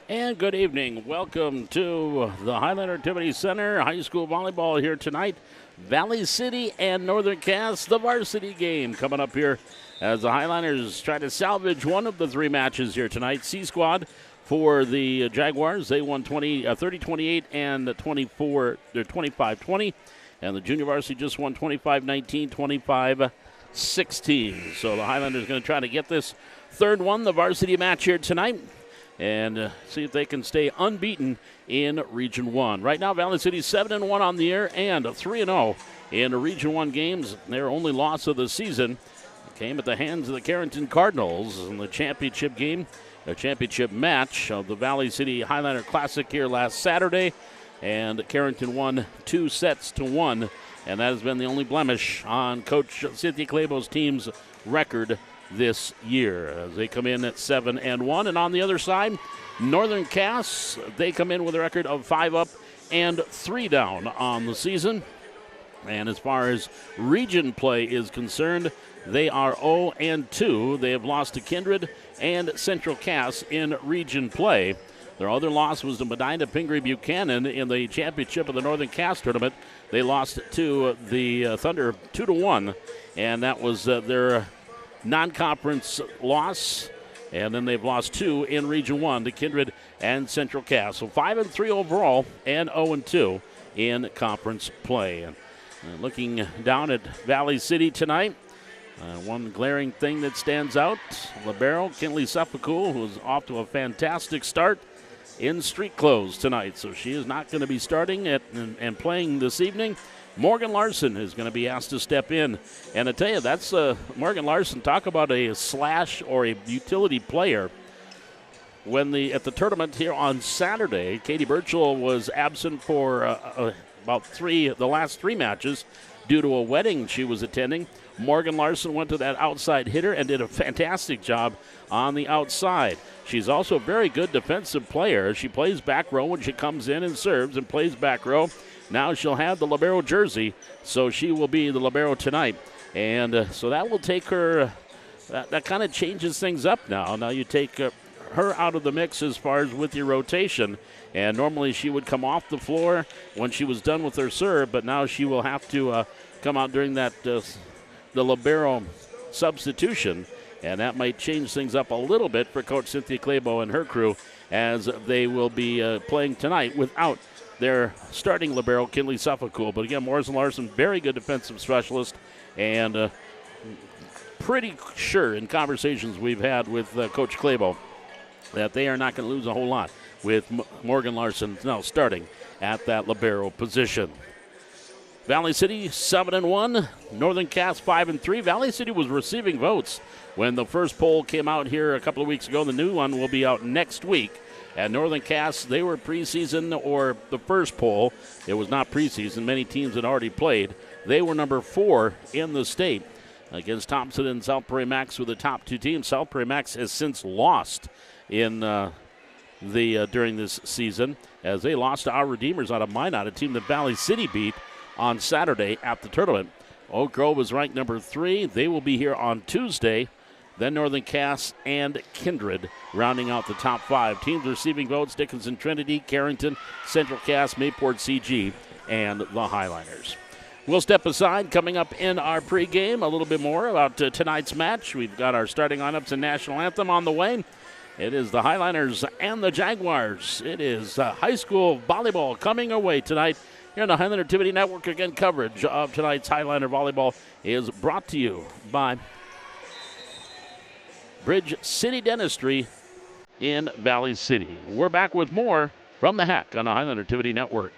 And good evening. Welcome to the Highland Activity Center. High school volleyball here tonight. Valley City and Northern Cass, the varsity game coming up here as the Highlanders try to salvage one of the three matches here tonight. C Squad for the Jaguars. They won 30-28 and 25-20. And the junior varsity just won 25-19, 25-16. So the Highlanders going to try to get this third one, the varsity match here tonight, and see if they can stay unbeaten in Region 1. Right now, Valley City's 7-1 on the year and 3-0 in the Region 1 games. Their only loss of the season came at the hands of the Carrington Cardinals in the championship game, the championship match of the Valley City Highlander Classic here last Saturday. And Carrington won 2-1, and that has been the only blemish on Coach Cynthia Clabo's team's record this year as they come in at 7-1. And on the other side, Northern Cass, they come in with a record of 5 up and 3 down on the season. And as far as region play is concerned, they are 0-2. They have lost to Kindred and Central Cass in region play. Their other loss was to Medina Pingree Buchanan in the championship of the Northern Cass tournament. They lost to the Thunder 2-1, and that was their non-conference loss. And then they've lost 2 in Region 1 to Kindred and Central Cass. So 5-3 overall and 0-2 in conference play. And looking down at Valley City tonight, one glaring thing that stands out, libero Kinley Suffolcool, who's off to a fantastic start, in street clothes tonight. So she is not going to be starting and playing this evening. Morgan Larson is going to be asked to step in. And I tell you, that's Morgan Larson. Talk about a slash or a utility player. At the tournament here on Saturday, Katie Birchall was absent for about the last 3 matches due to a wedding she was attending. Morgan Larson went to that outside hitter and did a fantastic job on the outside. She's also a very good defensive player. She plays back row when she comes in and serves and plays back row. Now she'll have the libero jersey, so she will be the libero tonight. And so that will take her, that kind of changes things up now. Now you take her out of the mix as far as with your rotation. And normally she would come off the floor when she was done with her serve, but now she will have to come out during that the libero substitution. And that might change things up a little bit for Coach Cynthia Clabo and her crew as they will be playing tonight without their starting libero, Kinley Suffolcool. But again, Morrison Larson, very good defensive specialist, and pretty sure in conversations we've had with Coach Clabo that they are not going to lose a whole lot with Morgan Larson now starting at that libero position. Valley City 7-1, Northern Cass 5-3. Valley City was receiving votes when the first poll came out here a couple of weeks ago. The new one will be out next week. At Northern Cass, they were preseason, or the first poll. It was not preseason. Many teams had already played. They were number 4 in the state against Thompson and South Prairie Max, with the top 2 teams. South Prairie Max has since lost in during this season, as they lost to our Redeemers out of Minot, a team that Valley City beat on Saturday at the tournament. Oak Grove is ranked number 3. They will be here on Tuesday. Then Northern Cass and Kindred rounding out the top 5. Teams receiving votes: Dickinson Trinity, Carrington, Central Cass, Mayport CG, and the Highliners. We'll step aside. Coming up in our pregame, a little bit more about tonight's match. We've got our starting lineups and national anthem on the way. It is the Highliners and the Jaguars. It is high school volleyball coming away tonight here on the Highland Activity Network. Again, coverage of tonight's Highlander volleyball is brought to you by Bridge City Dentistry in Valley City. We're back with more from the Hack on the Highland Activity Network.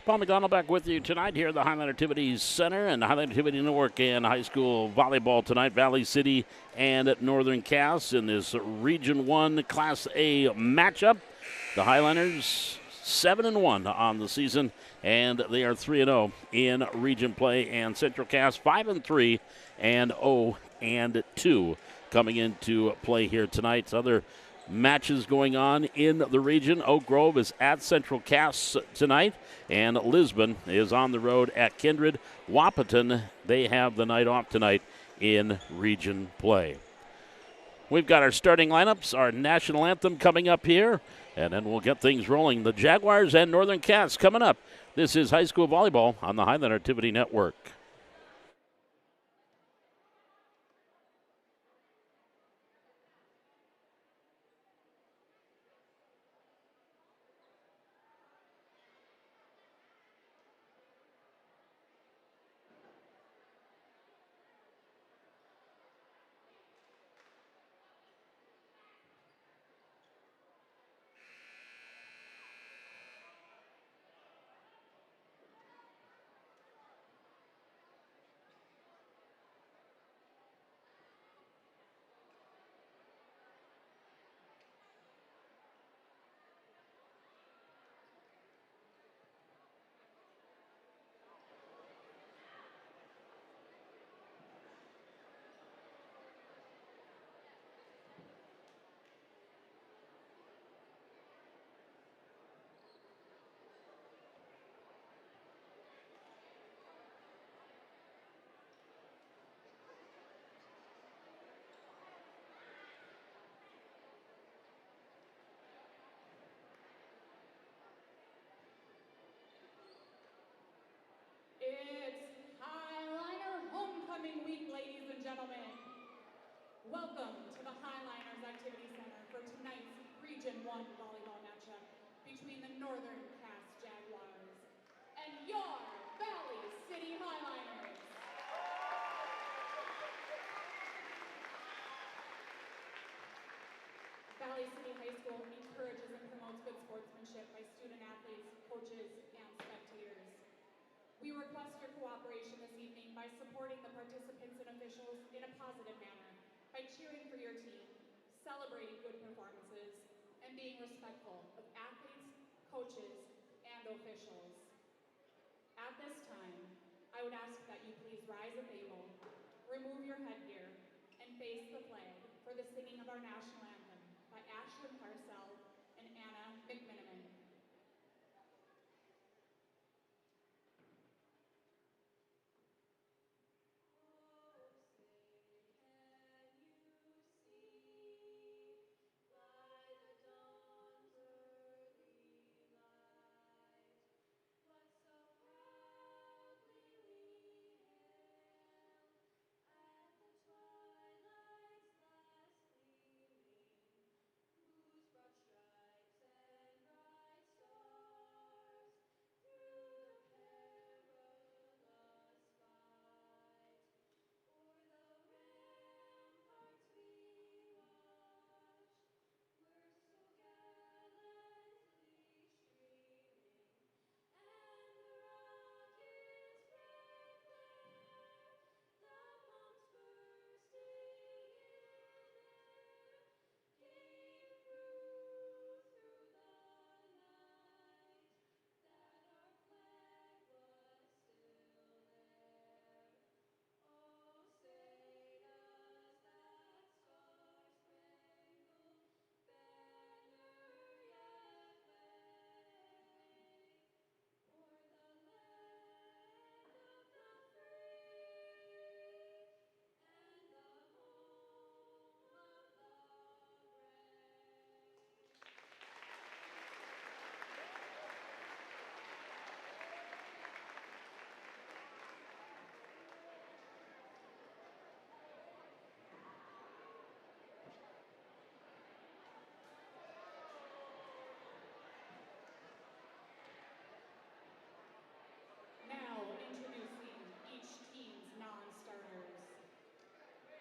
Paul McDonald back with you tonight here at the Highland Activities Center and the Highland Activity Network and high school volleyball tonight. Valley City and Northern Cass in this Region 1 Class A matchup. The Highlanders 7-1 on the season, and they are 3-0 in region play. And Central Cass 5-3 and 0-2 coming into play here tonight. Other matches going on in the region. Oak Grove is at Central Cass tonight, and Lisbon is on the road at Kindred. Wahpeton, they have the night off tonight in region play. We've got our starting lineups, our national anthem coming up here, and then we'll get things rolling. The Jaguars and Northern Cass coming up. This is high school volleyball on the Highland Activity Network. It's Highliner Homecoming Week, ladies and gentlemen. Welcome to the Highliners Activity Center for tonight's Region 1 volleyball matchup between the Northern Cass Jaguars and your Valley City Highliners. Valley City High School encourages and promotes good sportsmanship by student athletes, coaches, and spectators. We request your cooperation this evening by supporting the participants and officials in a positive manner, by cheering for your team, celebrating good performances, and being respectful of athletes, coaches, and officials. At this time, I would ask that you please rise if able, remove your headgear, and face the flag for the singing of our national anthem by Ashlyn Parcell and Anna McMiniman.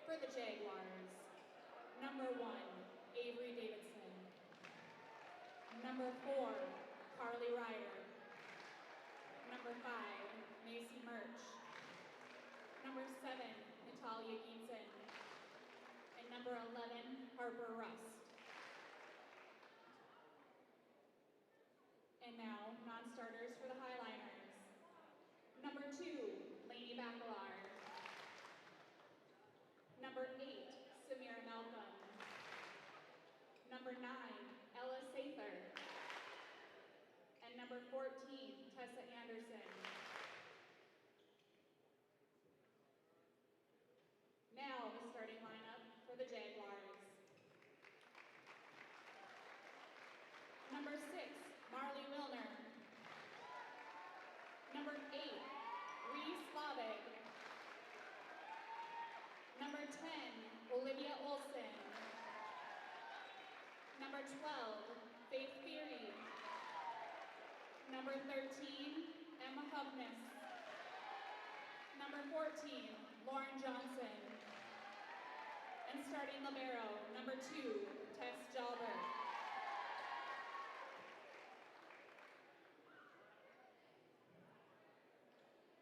For the Jaguars, number 1, Avery Davidson. Number 4, Carly Ryder. number 5, Macy Murch, number 7, Natalia Geenson, and number 11, Harper Rust. And now, non-starters for the Highliners. Number 2, Lainey Bacalar. Number 8, Samira Malcolm. Number 9, Ella Sather. And number 14, Tessa Anderson. Now, the starting lineup for the Jaguars. Number 6, Marley Wilner. Number 8, Reese Slavik. Number 10, Olivia Olson. Number 12, Faith Feary. Number 13, Emma Hovness. Number 14, Lauren Johnson. And starting libero, number 2, Tess Jalbert.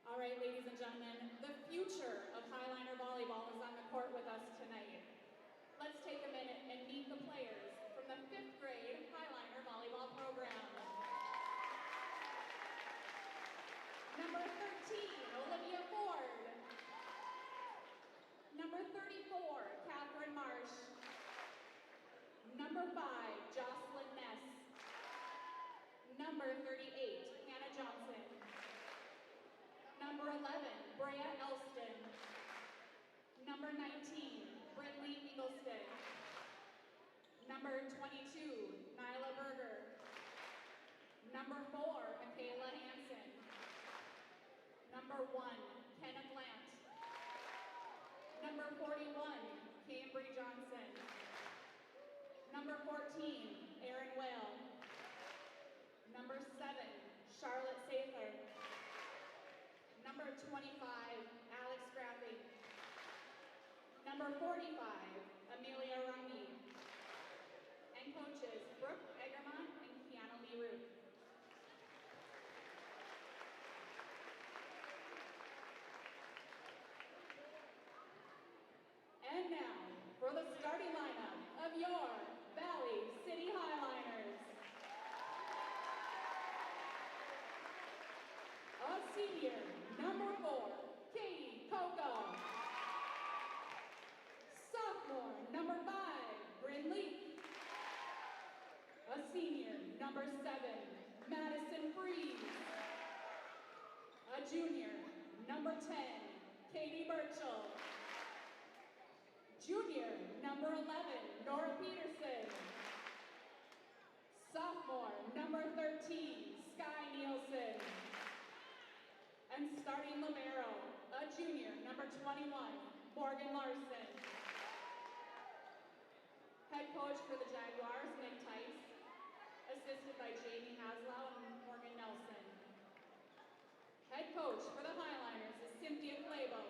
All right, ladies and gentlemen, the future of Highliner Volleyball is on the court with us tonight. Let's take a minute and meet the players from the 5th grade Highliner Volleyball program. Number 13, Olivia Ford. Number 34, Catherine Marsh. Number 5, Jocelyn Ness. Number 38, Hannah Johnson. Number 11, Brea Elston. Number 19, Brinley Eagleston. Number 22, Nyla Berger. Number 4, Michaela Hansen. Number 1, Kenneth Lant. Number 41, Cambry Johnson. Number 14, Erin Whale. Number 7, Charlotte Sather. Number 25, Alex Graffy. Number 45, Amelia Runge. And coaches, Brooke Eggermont and Kiana Lee Root. And now, for the starting lineup of your Valley City Highliners. A senior, number 4, Katie Coco. Sophomore, number 5, Bryn Leak. A senior, number 7, Madison Freeze. A junior, number 10, Katie Birchall. Junior, number 11, Nora Peterson. Sophomore, number 13, Sky Nielsen. And starting libero, a junior, number 21, Morgan Larson. Head coach for the Jaguars, Nick Tice, assisted by Jamie Haslow and Morgan Nelson. Head coach for the Highliners is Cynthia Clabo.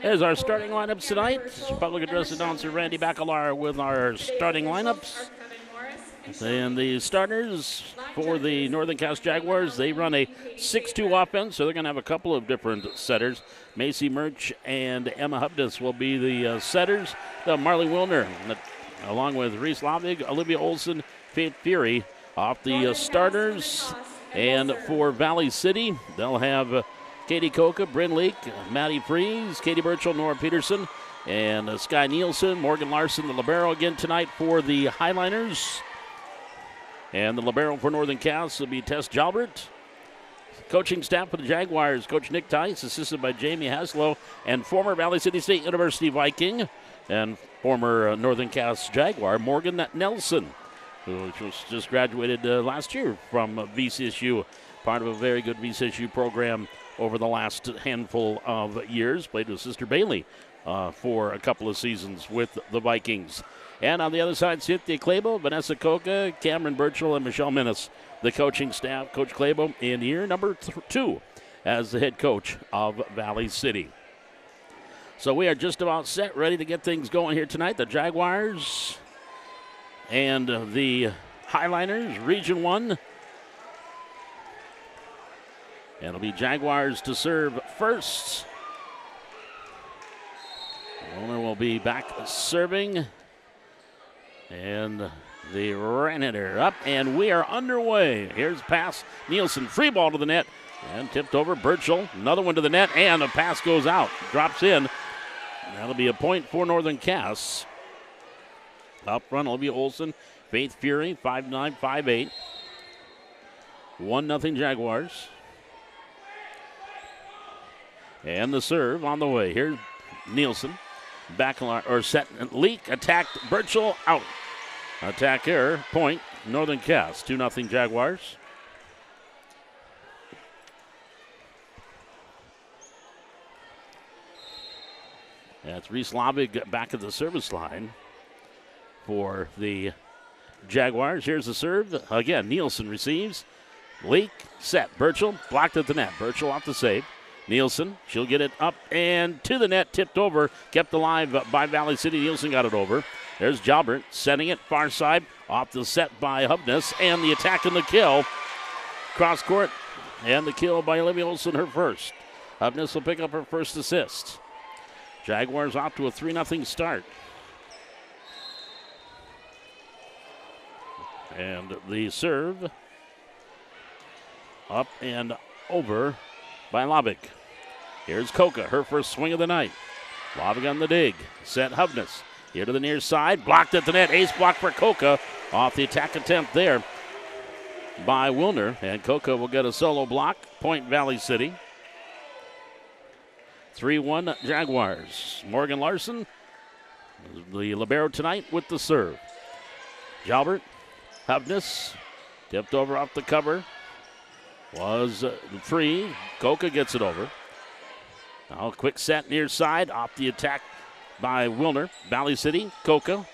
As our starting lineups tonight, public address announcer Randy Bacalar with our starting lineups. And the starters for the Northern Cass Jaguars, they run a 6-2 offense, so they're going to have a couple of different setters. Macy Murch and Emma Hubness will be the setters. Marley Wilner, along with Reese Lavig, Olivia Olson, Faith Fury off the starters. And for Valley City, they'll have Katie Coca, Bryn Leak, Maddie Freeze, Katie Birchall, Nora Peterson, and Sky Nielsen, Morgan Larson, the libero again tonight for the Highliners. And the libero for Northern Cass will be Tess Jalbert. Coaching staff for the Jaguars, Coach Nick Tice, assisted by Jamie Haslow, and former Valley City State University Viking and former Northern Cass Jaguar, Morgan Nelson, who was just graduated last year from VCSU, part of a very good VCSU program over the last handful of years. Played with Sister Bailey for a couple of seasons with the Vikings. And on the other side, Cynthia Clabo, Vanessa Coca, Cameron Birchall, and Michelle Minnis, the coaching staff. Coach Clabo in year number 2 as the head coach of Valley City. So we are just about set, ready to get things going here tonight. The Jaguars and the Highliners, Region 1. And it'll be Jaguars to serve first. Wilner will be back serving. And the right-hander up, and we are underway. Here's a pass. Nielsen, free ball to the net, and tipped over. Birchall, another one to the net, and a pass goes out. Drops in. That'll be a point for Northern Cass. Up front, Olivia Olson, Faith Fury, 5'9", 5'8". 1-0 Jaguars. And the serve on the way. Here's Nielsen. Back or set. Leak attacked. Birchall out. Attack error. Point. Northern Cass. 2-0 Jaguars. That's Reese Lavig back at the service line for the Jaguars. Here's the serve. Again, Nielsen receives. Leak. Set. Birchall blocked at the net. Birchall off the save. Nielsen, she'll get it up and to the net, tipped over, kept alive by Valley City. Nielsen got it over. There's Jalbert setting it far side, off the set by Hubness, and the attack and the kill. Cross court, and the kill by Olivia Olson, her first. Hubness will pick up her first assist. Jaguars off to a 3-0 start. And the serve up and over by Lovick. Here's Koka, her first swing of the night. Lovick on the dig. Set Hubness. Here to the near side. Blocked at the net. Ace block for Koka. Off the attack attempt there by Wilner. And Koka will get a solo block. Point Valley City. 3-1 Jaguars. Morgan Larson, the libero tonight with the serve. Jalbert. Hubness. Tipped over off the cover. Was free. Koka gets it over. Now a quick set near side. Off the attack by Wilner. Valley City. Koka.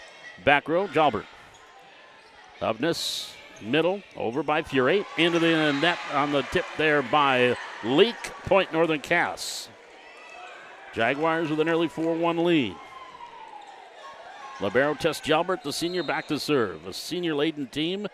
Back row. Jalbert. Hubness. Middle. Over by Fury. Into the net on the tip there by Leak. Point Northern Cass. Jaguars with an early 4-1 lead. Libero tests Jalbert, the senior, back to serve. A senior-laden team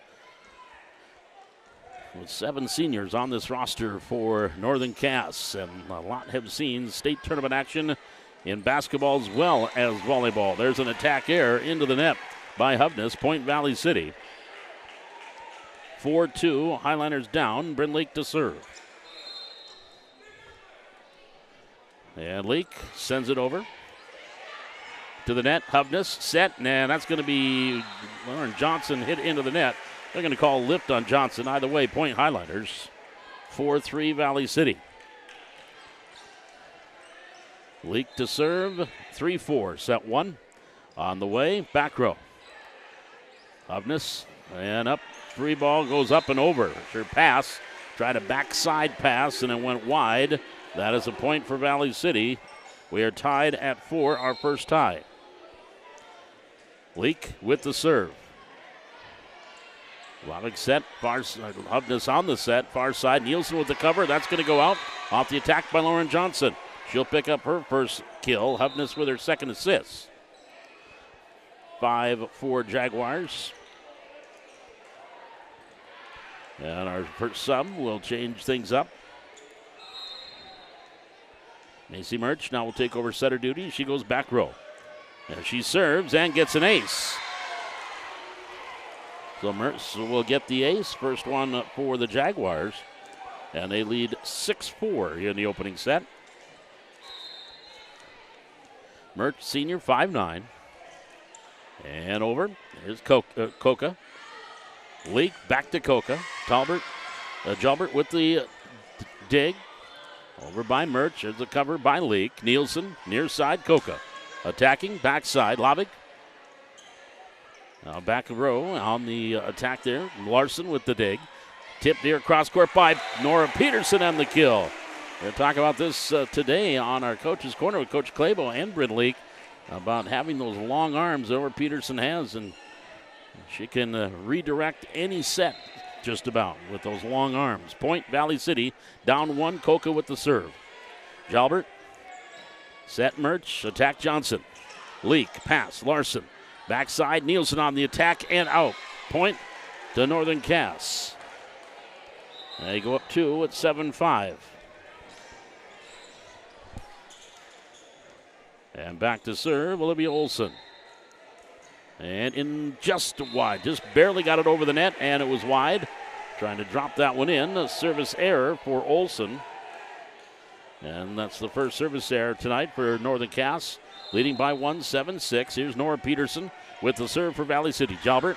with 7 seniors on this roster for Northern Cass, and a lot have seen state tournament action in basketball as well as volleyball. There's an attack error into the net by Hubness, Point Valley City. 4-2, Highlanders down, Bryn Leak to serve. And Leak sends it over to the net. Hubness set, and that's going to be Lauren Johnson hit into the net. They're going to call lift on Johnson. Either way, point Highlanders. 4-3 Valley City. Leak to serve. 3-4. Set 1. On the way. Back row. Hubness. And up. Free ball goes up and over. Her pass. Tried a backside pass, and it went wide. That is a point for Valley City. We are tied at 4. Our first tie. Leak with the serve. Lovick set, far side. Hubness on the set, far side. Nielsen with the cover. That's going to go out. Off the attack by Lauren Johnson. She'll pick up her first kill. Hubness with her second assist. 5-4 Jaguars. And our first sub will change things up. Macy Murch now will take over setter duty. She goes back row. And she serves and gets an ace. So Mertz will get the ace. First one for the Jaguars. And they lead 6-4 in the opening set. Mertz senior, 5'9". And over. Here's Koka. Leak back to Koka. Jalbert with the dig. Over by Mertz. There's a cover by Leak. Nielsen near side. Koka. Attacking. Backside. Lovick. Now back row on the attack there. Larson with the dig. Tipped near cross court by Nora Peterson on the kill. We're talking about this today on our Coach's Corner with Coach Clabo and Bryn Leak about having those long arms that Nora Peterson has, and she can redirect any set just about with those long arms. Point Valley City down 1. Koka with the serve. Jalbert. Set Murch. Attack Johnson. Leak. Pass. Larson. Backside. Nielsen on the attack and out. Point to Northern Cass. They go up 2 at 7-5. And back to serve, Olivia Olson. And in just wide, just barely got it over the net, and it was wide. Trying to drop that one in. A service error for Olson. And that's the first service error tonight for Northern Cass, leading by 1, 7-6. Here's Nora Peterson with the serve for Valley City. Jalbert,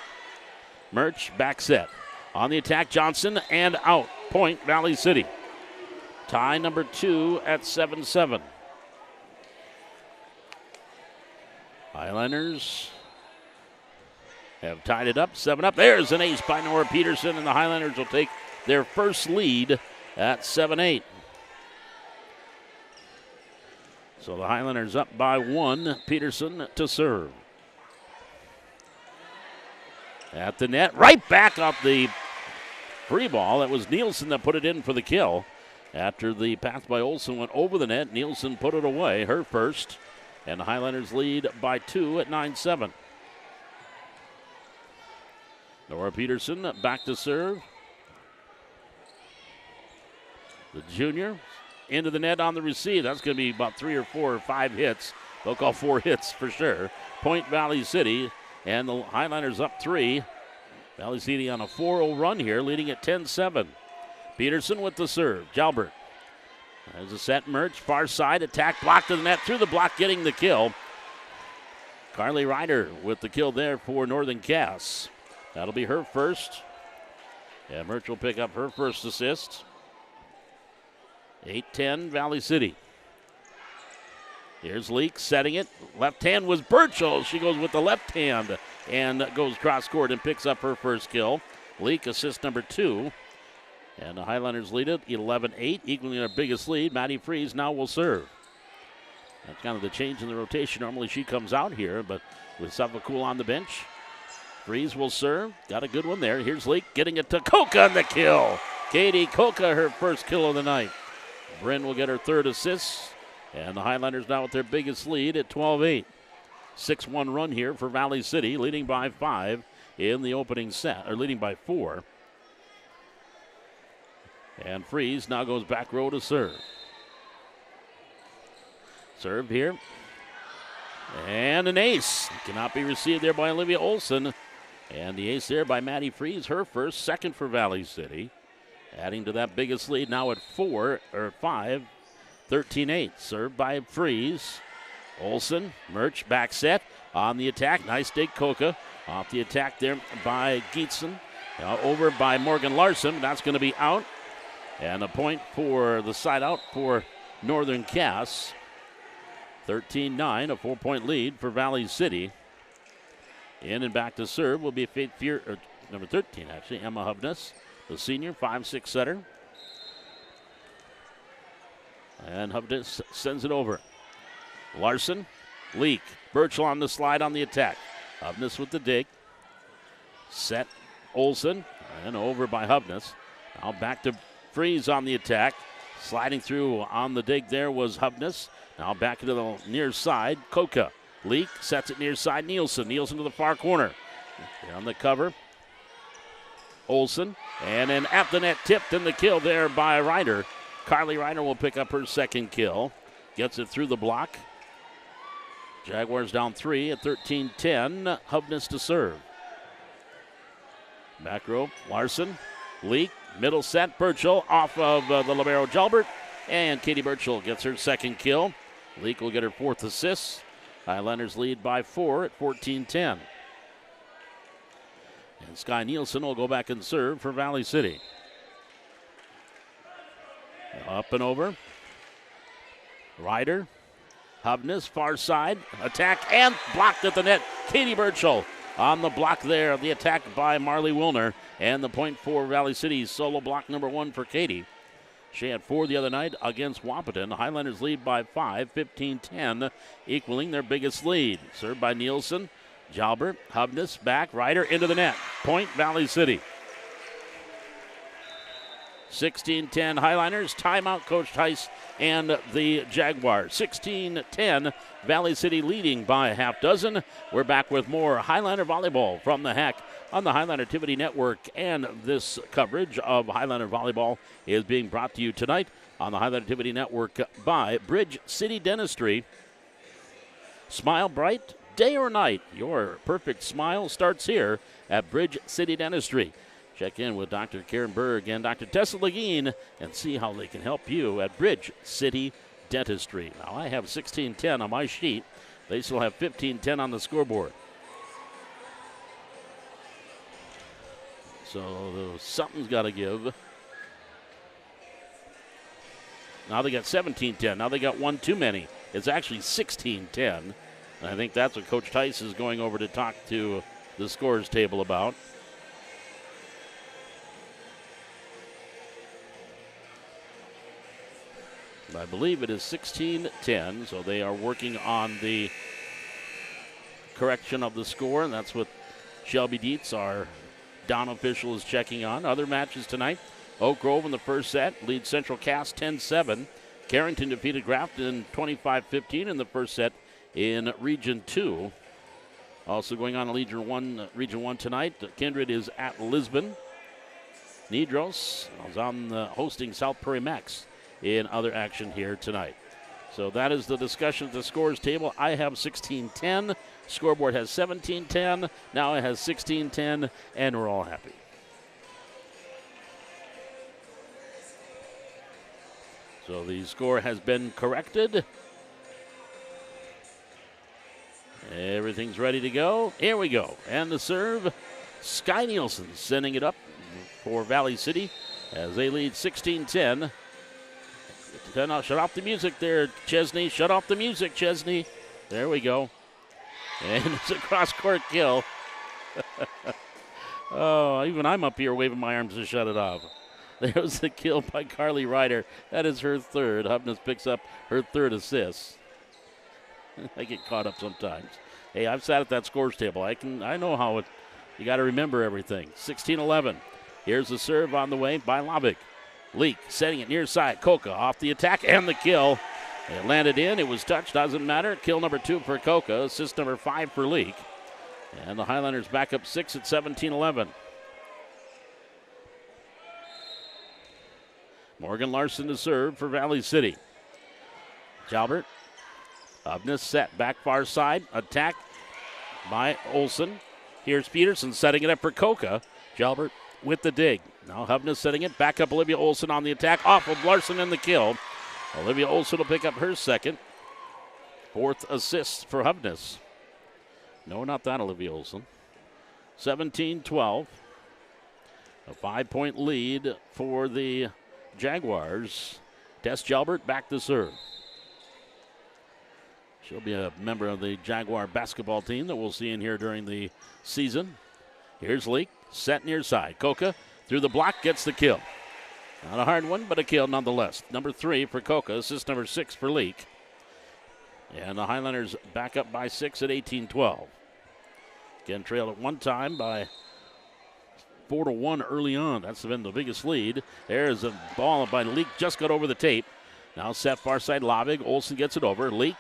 Murch, back set. On the attack, Johnson, and out. Point, Valley City. Tie number 2 at 7-7. Highlanders have tied it up, 7 up. There's an ace by Nora Peterson, and the Highlanders will take their first lead at 7-8. So the Highlanders up by 1. Peterson to serve. At the net, right back off the free ball. That was Nielsen that put it in for the kill. After the pass by Olsen went over the net, Nielsen put it away, her first. And the Highlanders lead by 2 at 9-7. Nora Peterson back to serve. The junior into the net on the receive. That's going to be about 3 or 4 or 5 hits. They'll call 4 hits for sure. Point Valley City, and the Highlanders up 3. Valley City on a 4-0 run here, leading at 10-7. Peterson with the serve. Jalbert. There's a set Murch, far side, attack, block to the net, through the block, getting the kill. Carly Ryder with the kill there for Northern Cass. That'll be her first. Yeah, Murch will pick up her first assist. 8-10 Valley City. Here's Leak setting it. Left hand was Burchell. She goes with the left hand and goes cross court and picks up her first kill. Leak assist number 2. And the Highlanders lead it 11-8, equaling their biggest lead. Maddie Freeze now will serve. That's kind of the change in the rotation. Normally she comes out here, but with Savacool on the bench, Freeze will serve. Got a good one there. Here's Leak getting it to Coca on the kill. Katie Coca, her first kill of the night. Bryn will get her third assist. And the Highlanders now with their biggest lead at 12-8. 6-1 run here for Valley City, leading by 5 in the opening set, or leading by 4. And Freeze now goes back row to serve. Serve here. And an ace. Cannot be received there by Olivia Olson. And the ace there by Maddie Freeze, her first, second for Valley City. Adding to that biggest lead now at 5, 13-8. Served by Freeze. Olson, Murch, back set. On the attack, nice dig Coca. Off the attack there by Geetson. Now over by Morgan Larson. That's going to be out. And a point for the side out for Northern Cass. 13-9, a 4-point lead for Valley City. In and back to serve will be number 13, actually, Emma Hovness, the senior, 5'6" setter. And Hovness sends it over. Larson, Leak, Burchell on the slide on the attack. Hovness with the dig. Set Olson, and over by Hovness. Now back to Freeze on the attack. Sliding through on the dig there was Hovness. Now back into the near side, Coca. Leak sets it near side, Nielsen. Nielsen to the far corner. There on the cover, Olson. And then at the net, tipped in the kill there by Ryder. Carly Ryder will pick up her second kill. Gets it through the block. Jaguars down 3 at 13-10. Hovness to serve. Back row, Larson. Leak. Middle set, Burchell off of the libero Jalbert, and Katie Burchell gets her second kill. Leak will get her fourth assist. Highlanders lead by 4 at 14-10. And Sky Nielsen will go back and serve for Valley City. Up and over. Ryder, Hovness, far side, attack and blocked at the net. Katie Burchell on the block there, the attack by Marley Wilner, and the point for Valley City's solo block number 1 for Katie. She had 4 the other night against Wahpeton. The Highlanders lead by 5, 15-10, equaling their biggest lead. Served by Nielsen, Jalbert, Hovness, back, Ryder into the net. Point Valley City. 16-10 Highliners. Timeout, Coach Tice and the Jaguars. 16-10, Valley City leading by a half dozen. We're back with more Highliner volleyball from the HAC on the Highliner Activity Network. And this coverage of Highliner volleyball is being brought to you tonight on the Highliner Activity Network by Bridge City Dentistry. Smile bright, day or night. Your perfect smile starts here at Bridge City Dentistry. Check in with Dr. Karen Berg and Dr. Tessa Legine and see how they can help you at Bridge City Dentistry. Now, I have 16-10 on my sheet. They still have 15-10 on the scoreboard. So something's got to give. Now they got 17-10. Now they got one too many. It's actually 16-10. I think that's what Coach Tice is going over to talk to the scores table about. I believe it is 16-10, so they are working on the correction of the score, and that's what Shelby Dietz, our down official, is checking on. Other matches tonight, Oak Grove in the first set leads Central Cass 10-7. Carrington defeated Grafton 25-15 in the first set in Region 2. Also going on in Region 1 tonight, Kindred is at Lisbon. Nedros is on hosting South Prairie Max in other action here tonight. So that is the discussion at the scores table. I have 16-10. Scoreboard has 17-10. Now it has 16-10, and we're all happy. So the score has been corrected. Everything's ready to go. Here we go. And the serve, Sky Nielsen sending it up for Valley City as they lead 16-10. Shut off the music there, Chesney. Shut off the music, Chesney. There we go. And it's a cross-court kill. Oh, even I'm up here waving my arms to shut it off. There's the kill by Carly Ryder. That is her third. Hubness picks up her third assist. I get caught up sometimes. Hey, I've sat at that scores table. I know how you got to remember everything. 16-11. Here's the serve on the way by Lovick. Leak setting it near side. Coca off the attack and the kill. It landed in. It was touched. Doesn't matter. Kill number 2 for Coca. Assist number 5 for Leak. And the Highlanders back up 6 at 17-11. Morgan Larson to serve for Valley City. Jalbert. Hubness set back far side. Attack by Olsen. Here's Peterson setting it up for Coca. Jalbert with the dig. Now Hubness setting it. Back up Olivia Olsen on the attack. Off of Larson in the kill. Olivia Olsen will pick up her second. Fourth assist for Hubness. No, not that Olivia Olsen. 17-12. A 5-point lead for the Jaguars. Tess Jalbert back to serve. She'll be a member of the Jaguar basketball team that we'll see in here during the season. Here's Leak. Set near side. Coca through the block, gets the kill. Not a hard one, but a kill nonetheless. Number 3 for Coca, assist number 6 for Leak. And the Highlanders back up by 6 at 18-12. Again, trailed at one time by 4-1 early on. That's been the biggest lead. There's a ball by Leak, just got over the tape. Now set far side, Lavig. Olsen gets it over. Leak,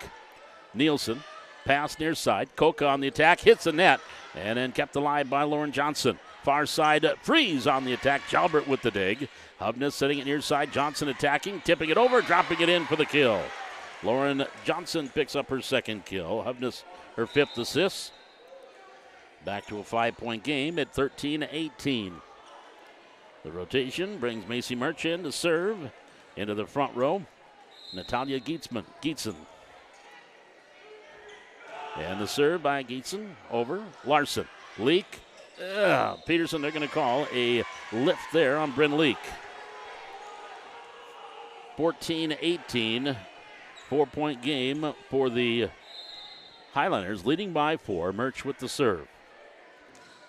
Nielsen, pass near side. Coca on the attack, hits the net, and then kept alive by Lauren Johnson. Far side, Freeze on the attack. Jalbert with the dig. Hubness setting it near side. Johnson attacking, tipping it over, dropping it in for the kill. Lauren Johnson picks up her second kill. Hubness her 5th assist. Back to a 5-point game at 13-18. The rotation brings Macy Murch in to serve into the front row. Natalia Gietzen. And the serve by Gietzen over Larson. Leak. Peterson, they're going to call a lift there on Bryn Leak. 14-18. 4-point game for the Highlanders, leading by 4. Murch with the serve.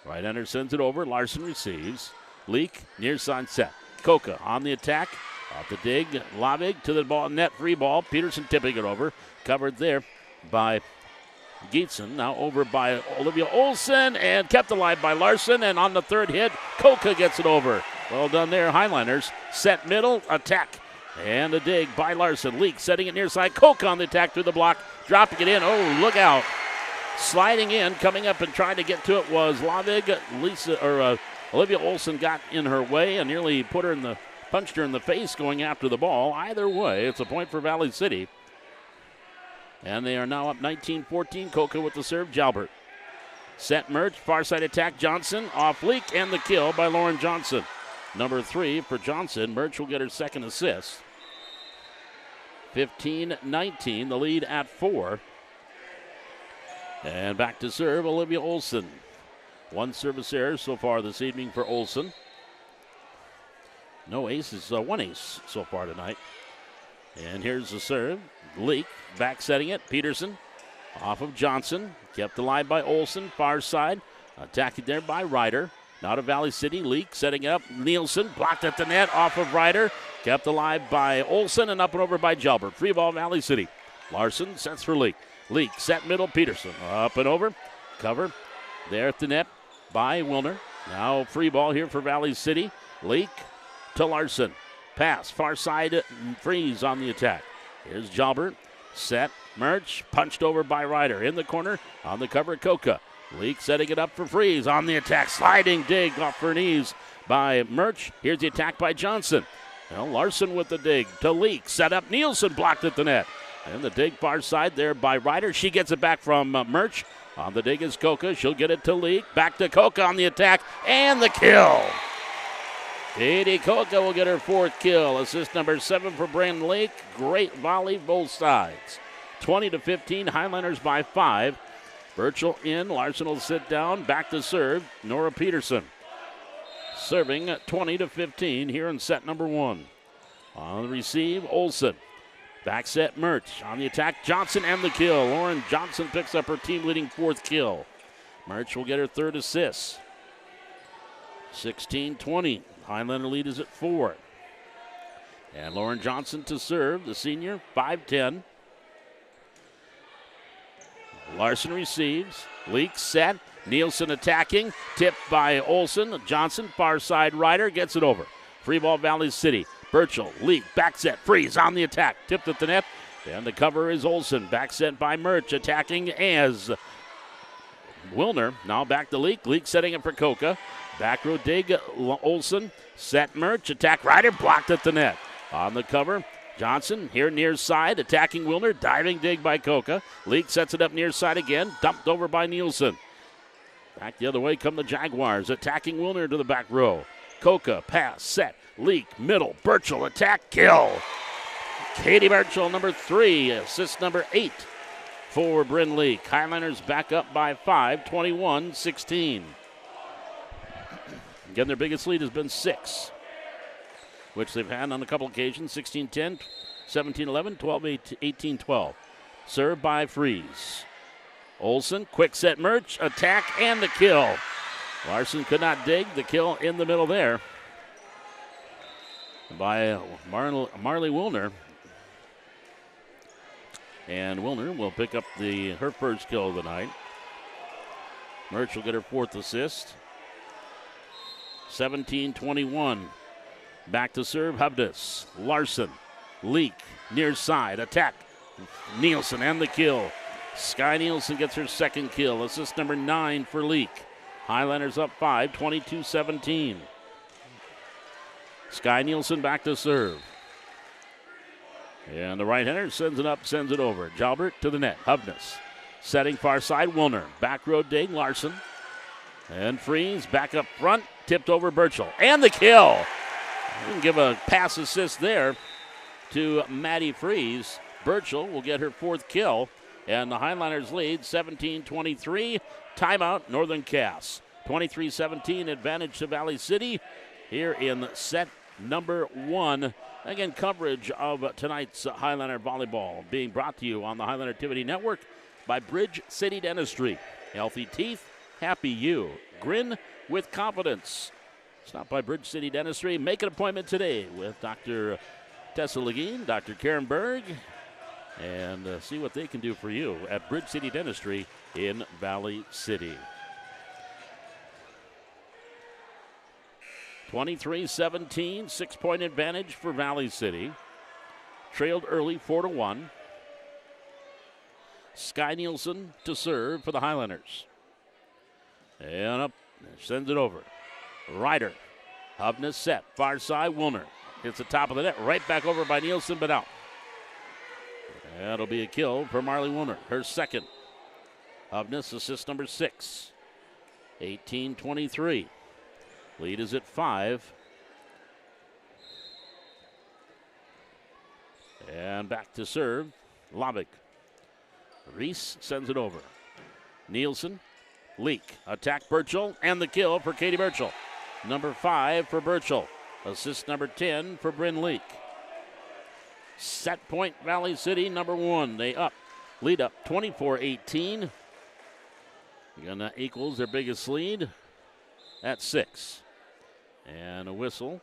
Right-hander sends it over. Larson receives. Leak, near side set. Coca on the attack. Off the dig. Lavig to the ball. Net free ball. Peterson tipping it over. Covered there by Gietzen. Now over by Olivia Olsen and kept alive by Larson. And on the third hit, Coca gets it over. Well done there, Highliners. Set middle, attack. And a dig by Larson. Leak setting it near side. Koch on the attack through the block. Dropping it in. Oh, look out. Sliding in, coming up and trying to get to it was Lavig. Olivia Olson got in her way and nearly punched her in the face going after the ball. Either way, it's a point for Valley City. And they are now up 19-14. Coca with the serve. Jalbert. Set Merch. Far side attack. Johnson off Leak and the kill by Lauren Johnson. Number 3 for Johnson. Merch will get her second assist. 15-19. The lead at 4. And back to serve Olivia Olson. One service error so far this evening for Olson. No aces, one ace so far tonight. And here's the serve. Leak back setting it. Peterson off of Johnson. Kept alive by Olson. Far side. Attacking there by Ryder. Now to Valley City. Leak setting it up. Nielsen blocked at the net off of Ryder. Kept alive by Olson and up and over by Jalbert. Free ball Valley City. Larson sets for Leak. Leak set middle. Peterson up and over. Cover there at the net by Wilner. Now free ball here for Valley City. Leak to Larson. Pass far side. Freeze on the attack. Here's Jalbert. Set. Merch punched over by Ryder. In the corner on the cover. Coca. Leak setting it up for Freeze on the attack. Sliding dig off her knees by Merch. Here's the attack by Johnson. Well, Larson with the dig to Leak. Set up. Nielsen blocked at the net. And the dig far side there by Ryder. She gets it back from Merch. On the dig is Coca. She'll get it to Leak. Back to Coca on the attack. And the kill. Katie Coca will get her 4th kill. Assist number 7 for Brandon Leak. Great volley both sides. 20-15. Highlanders by 5. Birchall in. Larson will sit down. Back to serve. Nora Peterson. Serving 20-15 here in set number 1. On the receive, Olson. Back set, Merch. On the attack, Johnson and the kill. Lauren Johnson picks up her team-leading 4th kill. Merch will get her 3rd assist. 16-20. Highlander lead is at 4. And Lauren Johnson to serve, the senior, 5'10". Larson receives. Leak set. Nielsen attacking. Tipped by Olson. Johnson, far side Ryder, gets it over. Free ball Valley City. Birchall, Leak, back set, Freeze on the attack. Tipped at the net. And the cover is Olson. Back set by Merch. Attacking as Wilner. Now back to Leak. Leak setting it for Coca. Back row dig. Olson. Set Merch. Attack Ryder. Blocked at the net. On the cover. Johnson here near side. Attacking Wilner. Diving dig by Coca. Leak sets it up near side again. Dumped over by Nielsen. Back the other way come the Jaguars. Attacking Wilner to the back row. Coca. Pass. Set. Leak. Middle. Birchall. Attack. Kill. Katie Birchall, number 3. Assist number 8 for Bryn Leak. Highlanders back up by 5. 21-16. Again, their biggest lead has been 6, which they've had on a couple occasions. 16-10, 17-11, 12-18-12. Served by Freeze. Olson, quick set Merch, attack, and the kill. Larson could not dig. The kill in the middle there by Marley Wilner. And Wilner will pick up her first kill of the night. Merch will get her 4th assist. 17-21. Back to serve, Hubness. Larson. Leak. Near side. Attack. Nielsen and the kill. Sky Nielsen gets her 2nd kill. Assist number 9 for Leak. Highlanders up 5, 22-17. Sky Nielsen back to serve. And the right-hander sends it up, sends it over. Jalbert to the net. Hubness. Setting far side, Wilner. Back row dig, Larson. And Freeze back up front. Tipped over Birchall. And the kill. We can give a pass assist there to Maddie Freeze. Birchall will get her 4th kill. And the Highlanders lead 17-23. Timeout, Northern Cass. 23-17 advantage to Valley City here in set number 1. Again, coverage of tonight's Highlander Volleyball being brought to you on the Highlander Activity Network by Bridge City Dentistry. Healthy teeth, happy you. Grin with confidence. Stop by Bridge City Dentistry. Make an appointment today with Dr. Tessa Legine, Dr. Karen Berg, and see what they can do for you at Bridge City Dentistry in Valley City. 23-17, 6-point advantage for Valley City. Trailed early 4-1. Sky Nielsen to serve for the Highlanders. And up, sends it over. Ryder, Hubness set, far side, Wilner. Hits the top of the net, right back over by Nielsen, but out. That'll be a kill for Marley Wilner, her second. Hubness, assist number 6. 18-23. Lead is at 5. And back to serve, Lovick. Reese sends it over. Nielsen, Leak, attack Birchall, and the kill for Katie Birchall. Number 5 for Birchall. Assist number 10 for Bryn Leak. Set point, Valley City, number 1. They lead up 24-18. And that equals their biggest lead at 6. And a whistle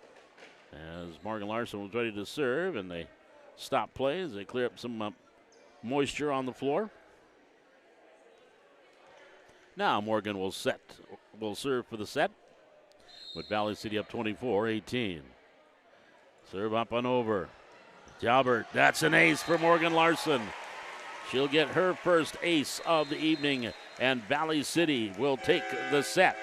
as Morgan Larson was ready to serve, and they stop play as they clear up some moisture on the floor. Now Morgan will serve for the set with Valley City up 24-18. Serve up and over. Jalbert, that's an ace for Morgan Larson. She'll get her first ace of the evening, and Valley City will take the set.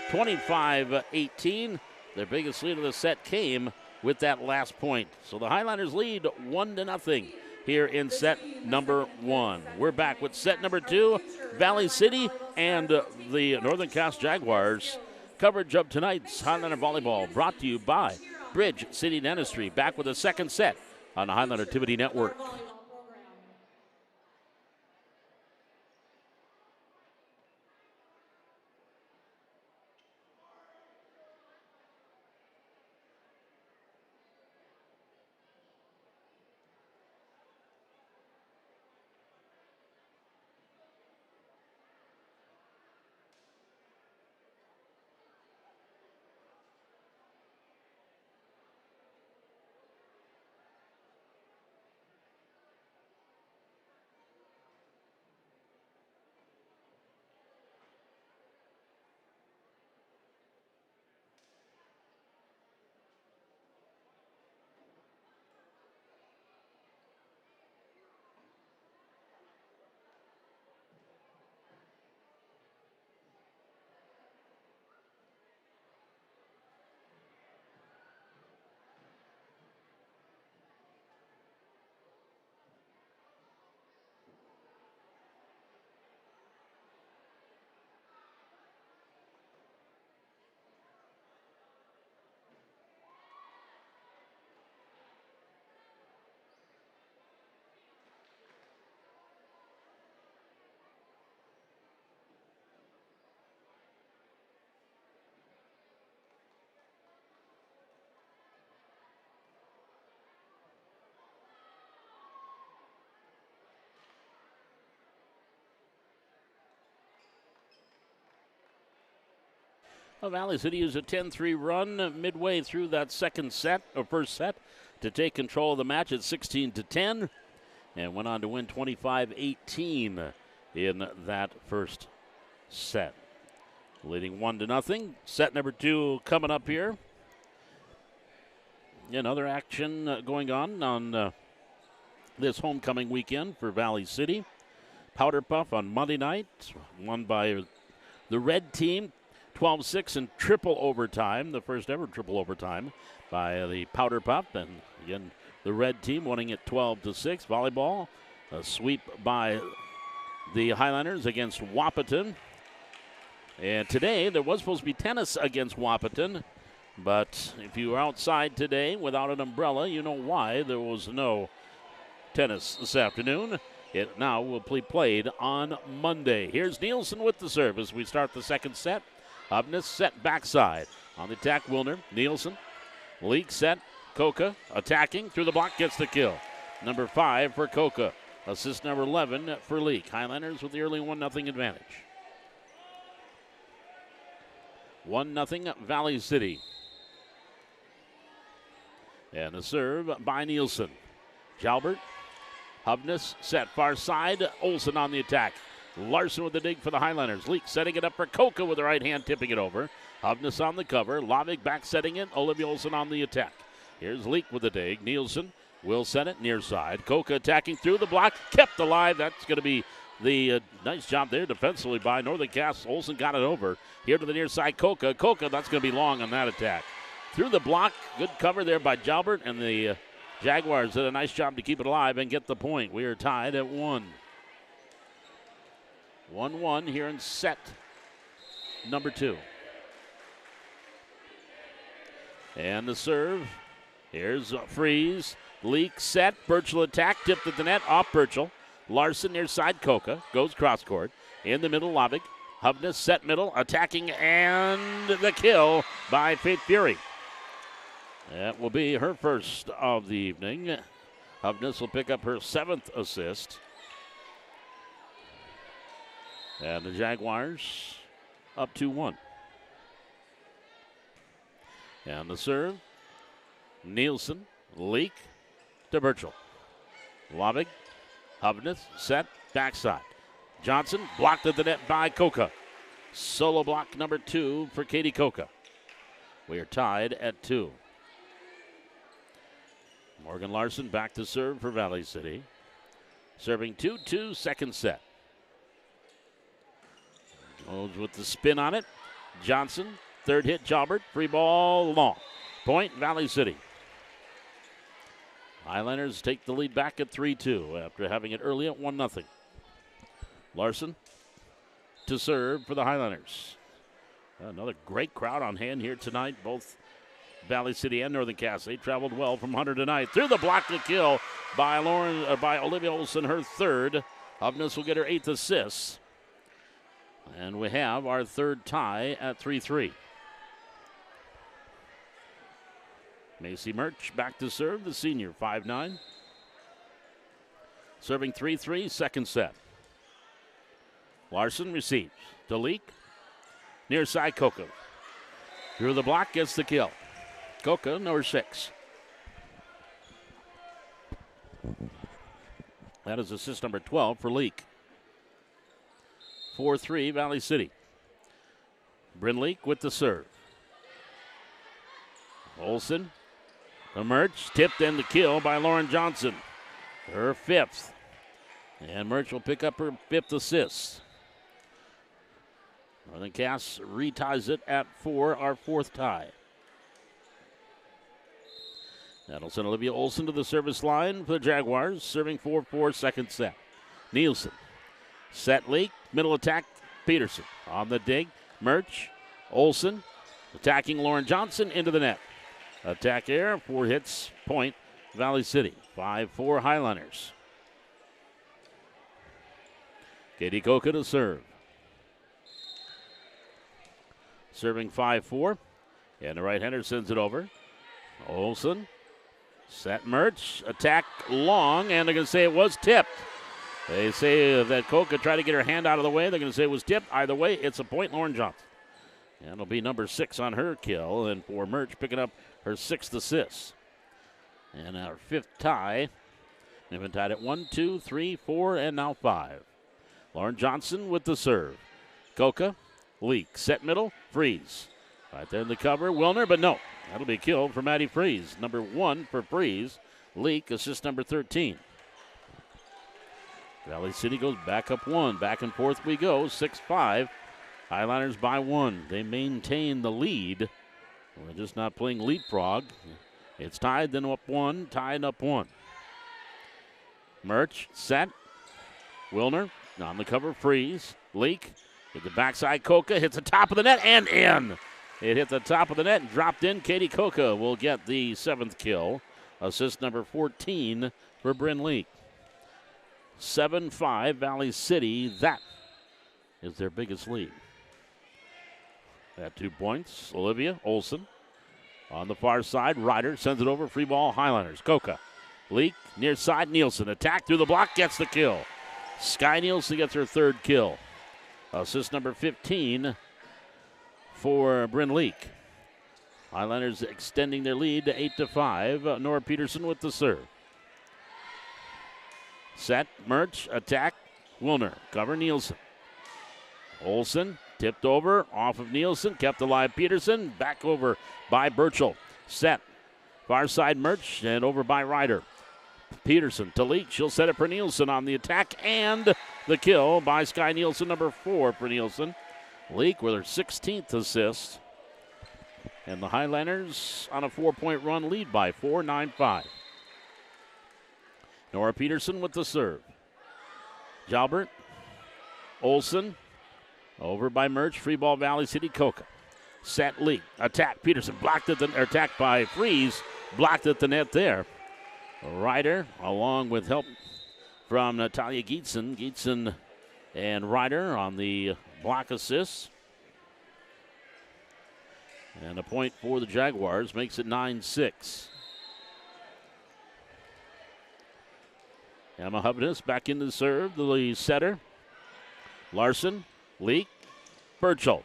25-18. Their biggest lead of the set came with that last point. So the Highlanders lead 1-0 here in set number 1. We're back with set number 2, Valley City and the Northern Cass Jaguars. Coverage of tonight's Highlander Volleyball brought to you by Bridge City Dentistry. Back with the second set on the Highlander TV Network. Well, Valley City used a 10-3 run midway through that first set to take control of the match at 16-10 and went on to win 25-18 in that first set. Leading 1-0. Set number 2 coming up here. Another action going on this homecoming weekend for Valley City. Powder Puff on Monday night, won by the red team. 12-6 in triple overtime, the first ever triple overtime by the Powder Puff. And again, the red team winning it 12-6. Volleyball, a sweep by the Highlanders against Wahpeton. And today, there was supposed to be tennis against Wahpeton, but if you were outside today without an umbrella, you know why there was no tennis this afternoon. It now will be played on Monday. Here's Nielsen with the serve as we start the second set. Hubness set backside. On the attack, Wilner. Nielsen. Leak set. Coca attacking through the block, gets the kill. Number 5 for Coca. Assist number 11 for Leak. Highlanders with the early 1-0 advantage. 1-0 Valley City. And the serve by Nielsen. Jalbert. Hubness set far side. Olsen on the attack. Larson with the dig for the Highlanders. Leak setting it up for Koka with the right hand, tipping it over. Hovness on the cover. Lavig back setting it. Olivia Olsen on the attack. Here's Leak with the dig. Nielsen will set it near side. Koka attacking through the block. Kept alive. That's going to be the nice job there defensively by Northern Cass. Olsen got it over. Here to the near side. Koka, that's going to be long on that attack. Through the block. Good cover there by Jalbert. And the Jaguars did a nice job to keep it alive and get the point. We are tied at 1. 1-1 here in set number 2. And the serve. Here's Freeze. Leak set. Burchell attack. Tipped at the net. Off Burchell. Larson near side. Koka goes cross court. In the middle, Lavig. Hovness set middle. Attacking and the kill by Faith Fury. That will be her first of the evening. Hovness will pick up her 7th assist. And the Jaguars up 2-1. And the serve. Nielsen, Leak to Burchell. Lavig, Hovness, set, backside. Johnson blocked at the net by Koka. Solo block number 2 for Katie Koka. We are tied at 2. Morgan Larson back to serve for Valley City. Serving 2-2, second set. Goes with the spin on it. Johnson, third hit, Jalbert. Free ball, long. Point, Valley City. Highlanders take the lead back at 3-2 after having it early at 1-0. Larson to serve for the Highlanders. Another great crowd on hand here tonight, both Valley City and Northern Cass. They traveled well from Hunter tonight. Through the block to kill by Olivia Olsen, her 3rd. Hovness will get her 8th assist. And we have our 3rd tie at 3-3. Macy Murch back to serve, the senior, 5'9". Serving 3-3, second set. Larson receives to Leak. Near side, Koka. Through the block, gets the kill. Koka, number 6. That is assist number 12 for Leak. 4-3, Valley City. Bryn Leak with the serve. Olsen. The Murch, tipped and the kill by Lauren Johnson. Her 5th. And Murch will pick up her 5th assist. Northern Cass reties it at 4, our 4th tie. That'll send Olivia Olsen to the service line for the Jaguars, serving 4-4, second set. Nielsen, set Leak, middle attack, Peterson. On the dig, Murch, Olsen, attacking Lauren Johnson into the net. Attack air, 4 hits, point, Valley City. 5-4 Highlanders. Katie Koka to serve. Serving 5-4. And the right-hander sends it over. Olsen, set Murch, attack long, and they're going to say it was tipped. They say that Koka tried to get her hand out of the way. They're going to say it was tipped. Either way, it's a point, Lauren Johnson. And it'll be number 6 on her kill, and for Murch picking up her 6th assist. And our 5th tie. They've been tied at 1, 2, 3, 4, and now 5. Lauren Johnson with the serve. Koka, Leak, set middle, Freeze. Right there in the cover, Wilner, but no. That'll be killed for Maddie Freeze. Number 1 for Freeze. Leak, assist number 13. Valley City goes back up 1. Back and forth we go, 6-5. Highlanders by 1. They maintain the lead. We're just not playing leapfrog. It's tied, then up 1, tied up 1. Murch, set. Wilner, on the cover, Freeze. Leak, with the backside, Koka, hits the top of the net and in. It hit the top of the net and dropped in. Katie Koka will get the 7th kill. Assist number 14 for Bryn Leak. 7-5 Valley City. That is their biggest lead. At 2 points, Olivia Olsen. On the far side, Ryder sends it over. Free ball, Highlanders. Koka. Leak, near side, Nielsen. Attack through the block, gets the kill. Sky Nielsen gets her 3rd kill. Assist number 15 for Bryn Leak. Highlanders extending their lead to 8-5. Nora Peterson with the serve. Set, Murch, attack. Wilner, cover Nielsen. Olsen tipped over, off of Nielsen, kept alive Peterson, back over by Burchell. Set, far side Murch, and over by Ryder. Peterson to Leak, she'll set it for Nielsen on the attack, and the kill by Sky Nielsen, number 4 for Nielsen. Leak with her 16th assist. And the Highlanders on a 4-point run lead by 4, 9-5. Nora Peterson with the serve. Jalbert, Olsen, over by Murch, free ball Valley City, Coca. Set Leak, attack Peterson, blocked at the, attacked by Freeze, blocked at the net there. Ryder, along with help from Natalia Gietzen. Gietzen and Ryder on the block assists. And a point for the Jaguars makes it 9-6. Emma Hubness back into the serve, the lead setter. Larson, Leak, Burchell.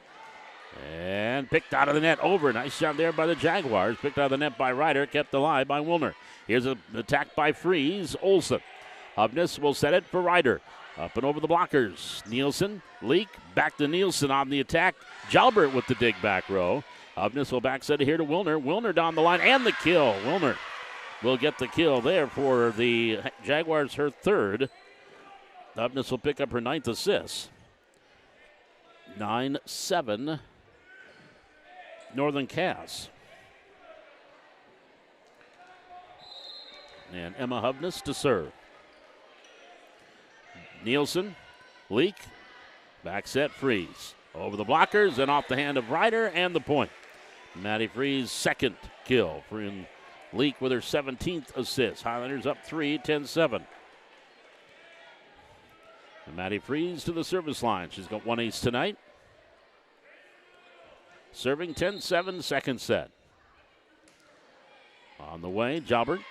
And picked out of the net over. Nice job there by the Jaguars. Picked out of the net by Ryder, kept alive by Wilner. Here's an attack by Freeze, Olsen. Hubness will set it for Ryder. Up and over the blockers. Nielsen, Leak, back to Nielsen on the attack. Jalbert with the dig back row. Hubness will back set it here to Wilner. Wilner down the line and the kill. Wilner will get the kill there for the Jaguars, her 3rd. Hubness will pick up her 9th assist. 9-7 Northern Cass. And Emma Hubness to serve. Nielsen, Leak, back set, Freeze. Over the blockers and off the hand of Ryder and the point. Maddie Freeze, 2nd kill for Leak with her 17th assist. Highlanders up 3, 10-7. And Maddie Freeze to the service line. She's got 1 ace tonight. Serving 10-7, second set. On the way, Jalbert.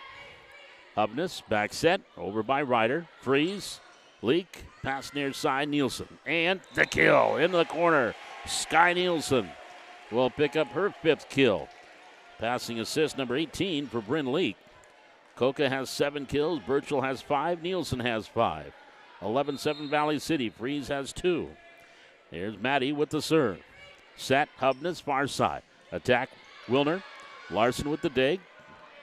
Hubness, back set, over by Ryder. Freeze, Leak, pass near side, Nielsen. And the kill into the corner. Sky Nielsen will pick up her 5th kill. Passing assist number 18 for Bryn Leak. Coca has 7 kills, Burchell has 5, Nielsen has 5. 11-7 Valley City, Freeze has 2. Here's Maddie with the serve. Set, Hubness, far side. Attack, Wilner. Larson with the dig.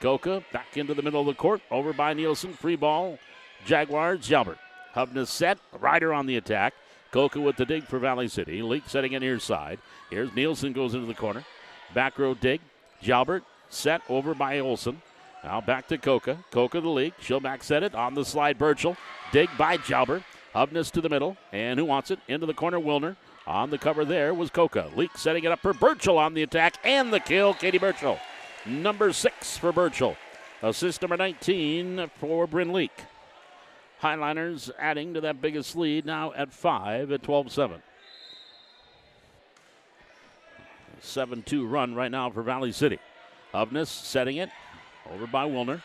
Coca back into the middle of the court. Over by Nielsen. Free ball. Jaguars, Jalbert. Hubness set. Ryder on the attack. Coca with the dig for Valley City. Leak setting it near side. Here's Nielsen goes into the corner. Back row dig. Jalbert set over by Olsen. Now back to Coca. Coca the Leak. She'll back set it on the slide. Burchell. Dig by Jalbert. Hubness to the middle. And who wants it? Into the corner, Wilner. On the cover there was Coca. Leak setting it up for Burchell on the attack and the kill, Katie Burchell. Number 6 for Burchell. Assist number 19 for Bryn Leak. Highliners adding to that biggest lead now at 5 at 12-7. 7-2 run right now for Valley City. Hubness setting it over by Wilner.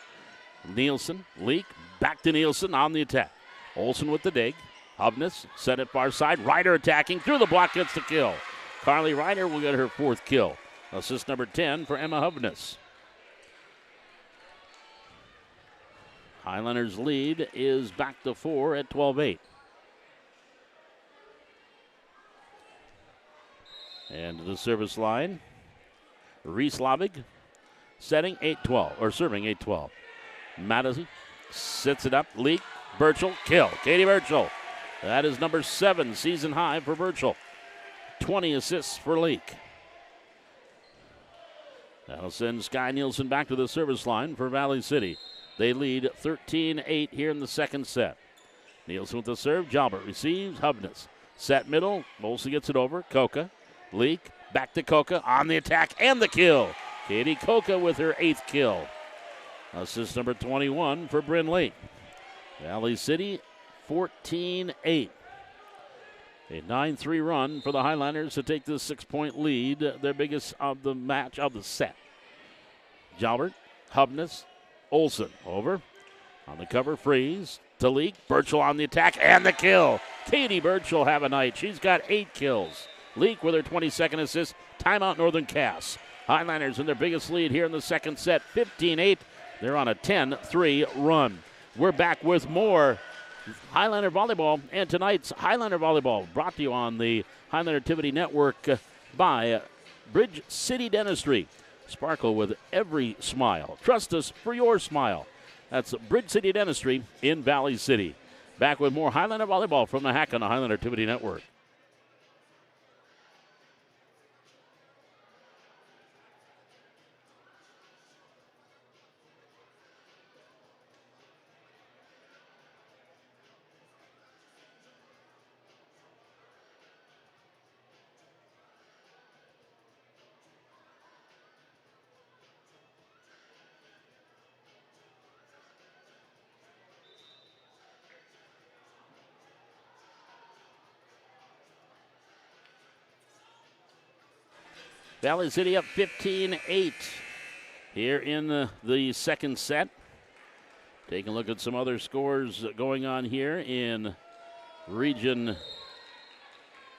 Nielsen, Leak, back to Nielsen on the attack. Olsen with the dig. Hubness set it far side. Ryder attacking through the block, gets the kill. Carly Ryder will get her 4th kill. Assist number 10 for Emma Hubness. Highlanders lead is back to 4 at 12-8. And to the service line, Reese Lavig setting 8-12, or serving 8-12. Madison sits it up. Leak, Burchell, kill. Katie Burchell. That is number 7, season high for Burchell. 20 assists for Leak. That'll send Sky Nielsen back to the service line for Valley City. They lead 13-8 here in the second set. Nielsen with the serve. Jalbert receives. Hubness. Set middle. Olsen gets it over. Coca. Leak. Back to Coca on the attack and the kill. Katie Coca with her 8th kill. Assist number 21 for Bryn Leak. Valley City 14-8. A 9-3 run for the Highlanders to take this 6-point lead, their biggest of the match of the set. Jalbert, Hubness, Olsen over. On the cover, Freeze to Leak. Burchell on the attack and the kill. Katie Burchell have a night. She's got 8 kills. Leak with her 22nd assist. Timeout Northern Cass. Highlanders in their biggest lead here in the second set, 15-8. They're on a 10-3 run. We're back with more Highlander Volleyball, and tonight's Highlander Volleyball brought to you on the Highlander Activity Network by Bridge City Dentistry. Sparkle with every smile. Trust us for your smile. That's Bridge City Dentistry in Valley City. Back with more Highlander Volleyball from the Hack on the Highlander Activity Network. Valley City up 15-8 here in the second set. Taking a look at some other scores going on here in Region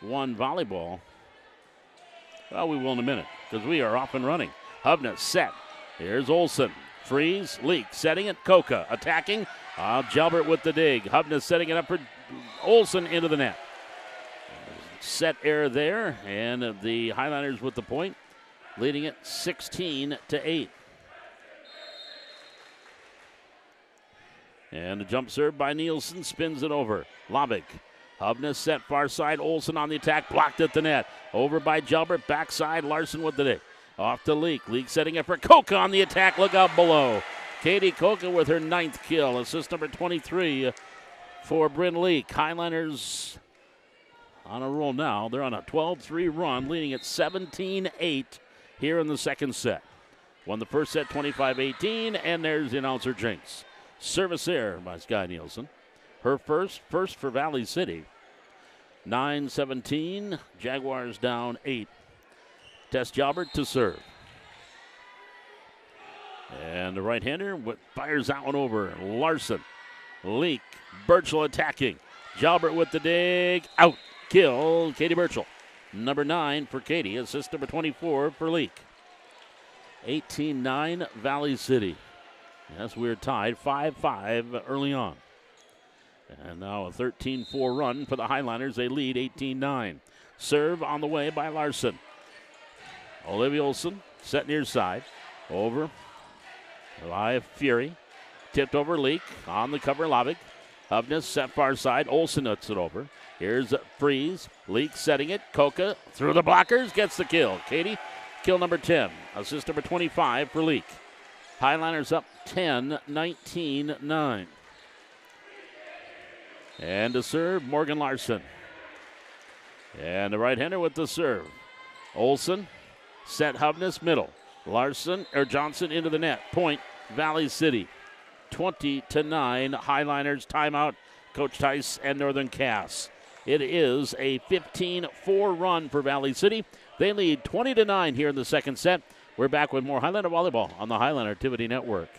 1 volleyball. Well, we will in a minute because we are off and running. Hubner set. Here's Olson. Freeze, Leak, setting it. Coca attacking. Jalbert with the dig. Hubner setting it up for Olson into the net. Set error there, and the Highlanders with the point, leading it 16-8. And a jump serve by Nielsen spins it over. Lovick. Hubner set far side. Olson on the attack, blocked at the net. Over by Jalbert, backside. Larson with the dig. Off to Leak. Leak setting it for Coca on the attack. Look out below. Katie Coca with her 9th kill. Assist number 23 for Bryn Leak. Highlanders on a roll now. They're on a 12-3 run, leading at 17-8 here in the second set. Won the first set 25-18, and there's the announcer Jinx. Service there by Sky Nielsen. Her first for Valley City. 9-17, Jaguars down 8. Tess Jalbert to serve. And the right-hander fires that one over. Larson, Leak, Birchall attacking. Jalbert with the dig, out. Kill, Katie Birchall. Number 9 for Katie. Assist number 24 for Leak. 18-9 Valley City. Yes, we're tied 5-5 early on. And now a 13-4 run for the Highlanders. They lead 18-9. Serve on the way by Larson. Olivia Olson set near side. Over by Fury. Tipped over Leak. On the cover, Lovick. Hubness set far side. Olson nuts it over. Here's Freeze. Leak setting it. Coca through the blockers. Gets the kill. Katie, kill number 10. Assist number 25 for Leak. Highlanders up 10-19-9. And to serve, Morgan Larson. And the right-hander with the serve. Olson set Hubness middle. Johnson into the net. Point, Valley City. 20-9 Highlanders. Timeout, Coach Tice and Northern Cass. It is a 15-4 run for Valley City. They lead 20-9 here in the second set. We're back with more Highlander Volleyball on the Highlander Activity Network.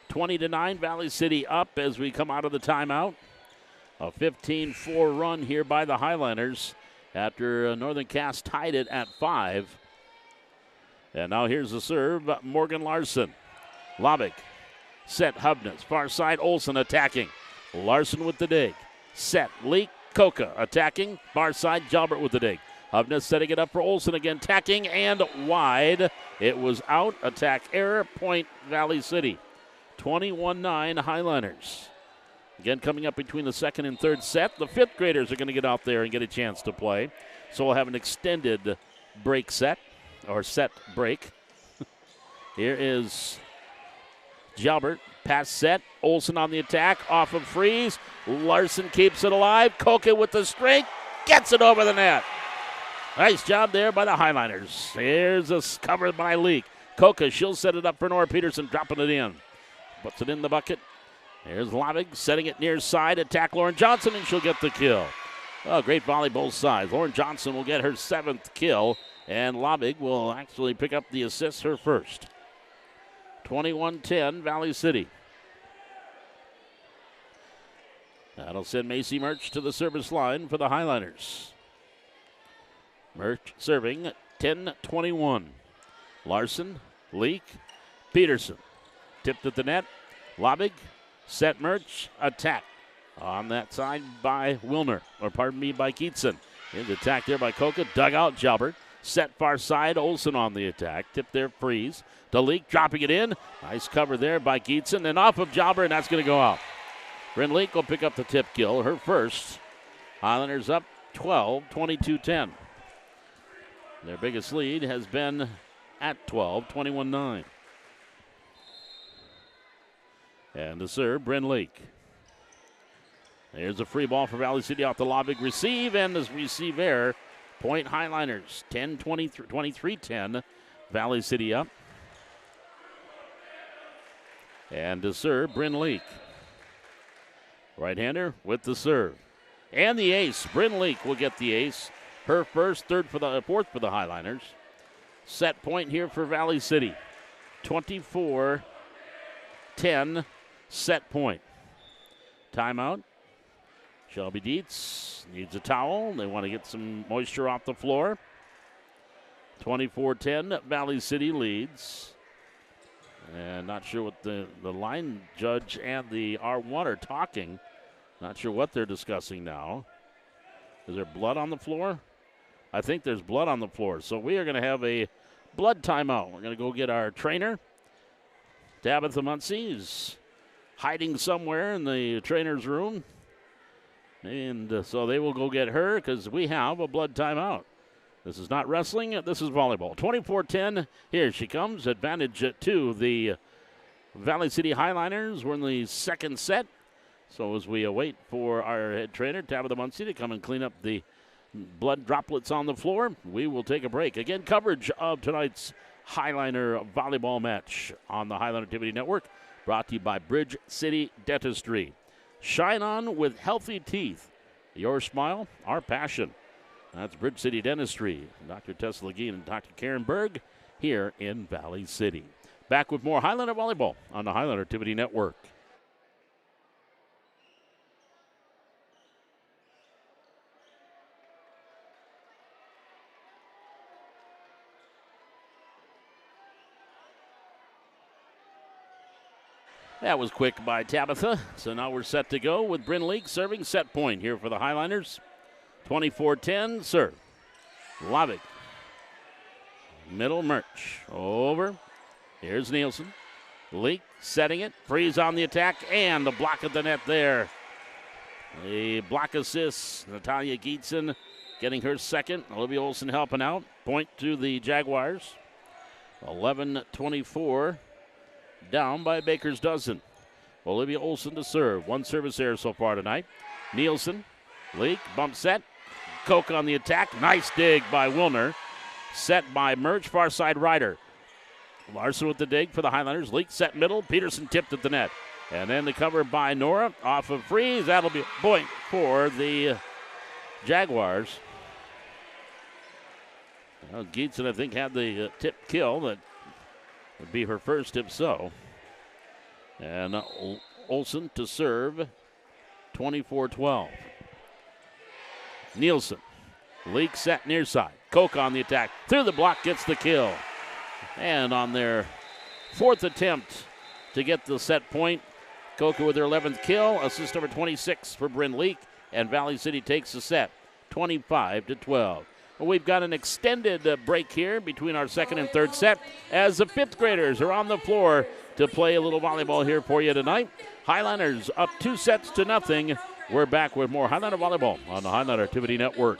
(20-9) Valley City up as we come out of the timeout. A 15-4 run here by the Highlanders after Northern Cass tied it at 5. And now here's the serve, Morgan Larson. Lovick, set Hubness, far side, Olson attacking. Larson with the dig. Set, Leak, Coca attacking, far side, Jalbert with the dig. Hubness setting it up for Olson again, tacking and wide. It was out, attack error, point Valley City. 21-9 Highlanders. Again, coming up between the second and third set, the fifth graders are going to get out there and get a chance to play. So we'll have an extended break set, or set break. Here is Jalbert, pass set, Olson on the attack, off of Freeze. Larson keeps it alive. Coca with the strength, Gets it over the net. Nice job there by the Highliners. Here's a cover by Leak. Coca, she'll set it up for Nora Peterson, dropping it in. Puts it in the bucket. Here's Lavig setting it near side. Attack Lauren Johnson, and she'll get the kill. Oh, great volley both sides. Lauren Johnson will get her 7th kill, and Lavig will actually pick up the assist, her first. 21-10, Valley City. That'll send Macy Murch to the service line for the Highliners. Murch serving 10-21. Larson, Leak, Peterson. Tipped at the net. Lavig, set Murch, attack. On that side by Wilner, by Keatson. In the attack there by Coca, dug out Jalbert. Set far side, Olsen on the attack. Tip there, Freeze. To Leak, dropping it in. Nice cover there by Keatson. And off of Jalbert, and that's going to go out. Bryn Leak will pick up the tip kill, her first. Highlanders up 12, 22-10. Their biggest lead has been at 12, 21-9. And to serve, Bryn Leak. There's a free ball for Valley City off the Lavig receive, and the receive error. Point Highliners, 23-10. Valley City up. And to serve, Bryn Leak. Right-hander with the serve. And the ace. Bryn Leak will get the ace. Her first, fourth for the Highliners. Set point here for Valley City. 24-10 set point. Timeout. Shelby Dietz needs a towel. They want to get some moisture off the floor. 24-10, Valley City leads. And not sure what the line judge and the R1 are talking. Not sure what they're discussing now. Is there blood on the floor? I think there's blood on the floor. So we are going to have a blood timeout. We're going to go get our trainer. Tabitha Muncie is hiding somewhere in the trainer's room. And so they will go get her because we have a blood timeout. This is not wrestling. This is volleyball. 24-10. Here she comes. Advantage to the Valley City Highliners. We're in the second set. So as we await for our head trainer, Tabitha Muncie, to come and clean up the blood droplets on the floor, we will take a break. Again, coverage of tonight's Highliner volleyball match on the Highliner TV Network, brought to you by Bridge City Dentistry. Shine on with healthy teeth. Your smile, our passion. That's Bridge City Dentistry. Dr. Tessa Legeen and Dr. Karen Berg here in Valley City. Back with more Highliner volleyball on the Highliner TV Network. That was quick by Tabitha. So now we're set to go with Bryn Leak serving set point here for the Highliners. 24-10, serve. Lavig. Middle Murch. Over. Here's Nielsen. Leak setting it. Freeze on the attack, and the block at the net there. The block assist. Natalia Geetson getting her second. Olivia Olsen helping out. Point to the Jaguars. 11-24. Down by Baker's dozen. Olivia Olsen to serve. One service error so far tonight. Nielsen. Leak. Bump set. Koch on the attack. Nice dig by Wilner. Set by Murch. Far side Ryder. Larson with the dig for the Highlanders. Leak set middle. Peterson tipped at the net. And then the cover by Nora. Off of Freeze. That'll be a point for the Jaguars. Well, Geetson, I think, had the tip kill. That would be her first if so. And Olsen to serve. 24-12. Nielsen. Leak set near side. Koch on the attack. Through the block, gets the kill. And on their fourth attempt to get the set point, Koch with their 11th kill. Assist number 26 for Bryn Leak. And Valley City takes the set. 25-12. Well, we've got an extended break here between our second and third set as the fifth graders are on the floor to play a little volleyball here for you tonight. Highliners up 2-0. We're back with more Highliner volleyball on the Highliner TV Network.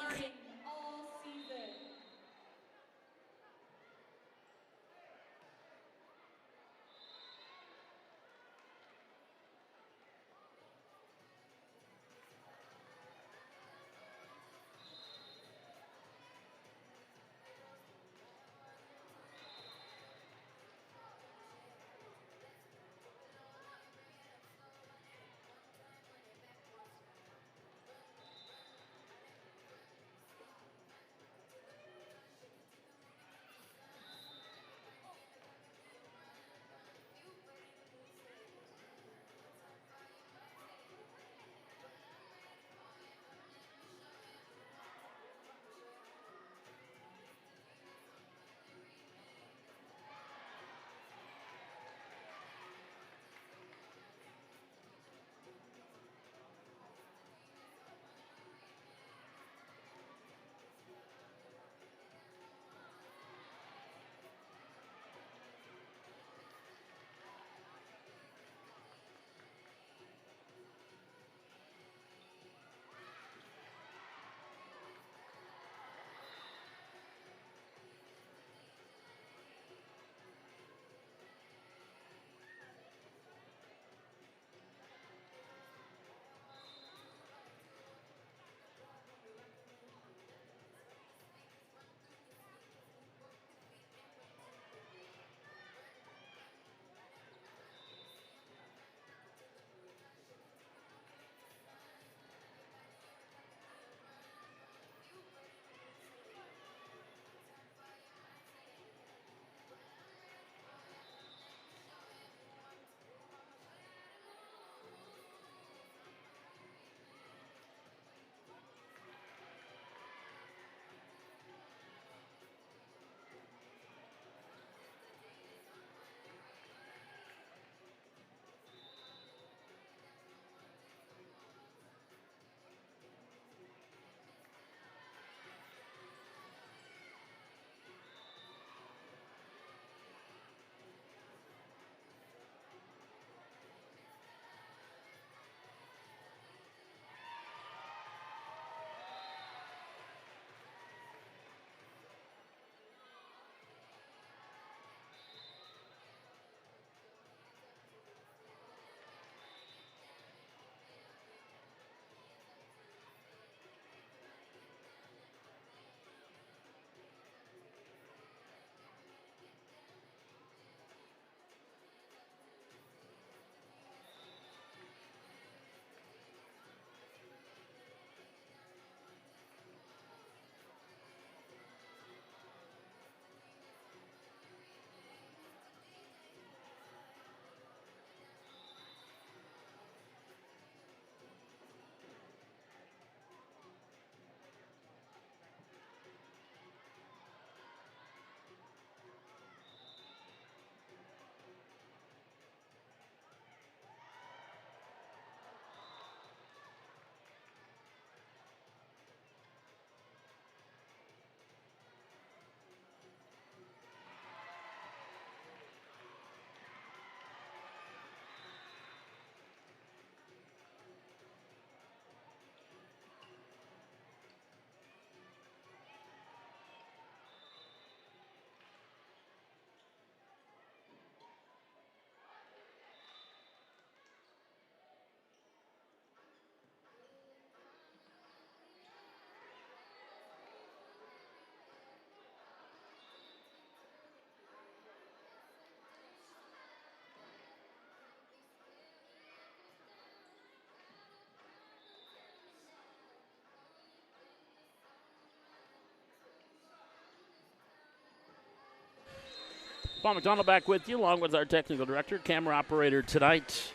Paul McDonald back with you, along with our technical director, camera operator tonight,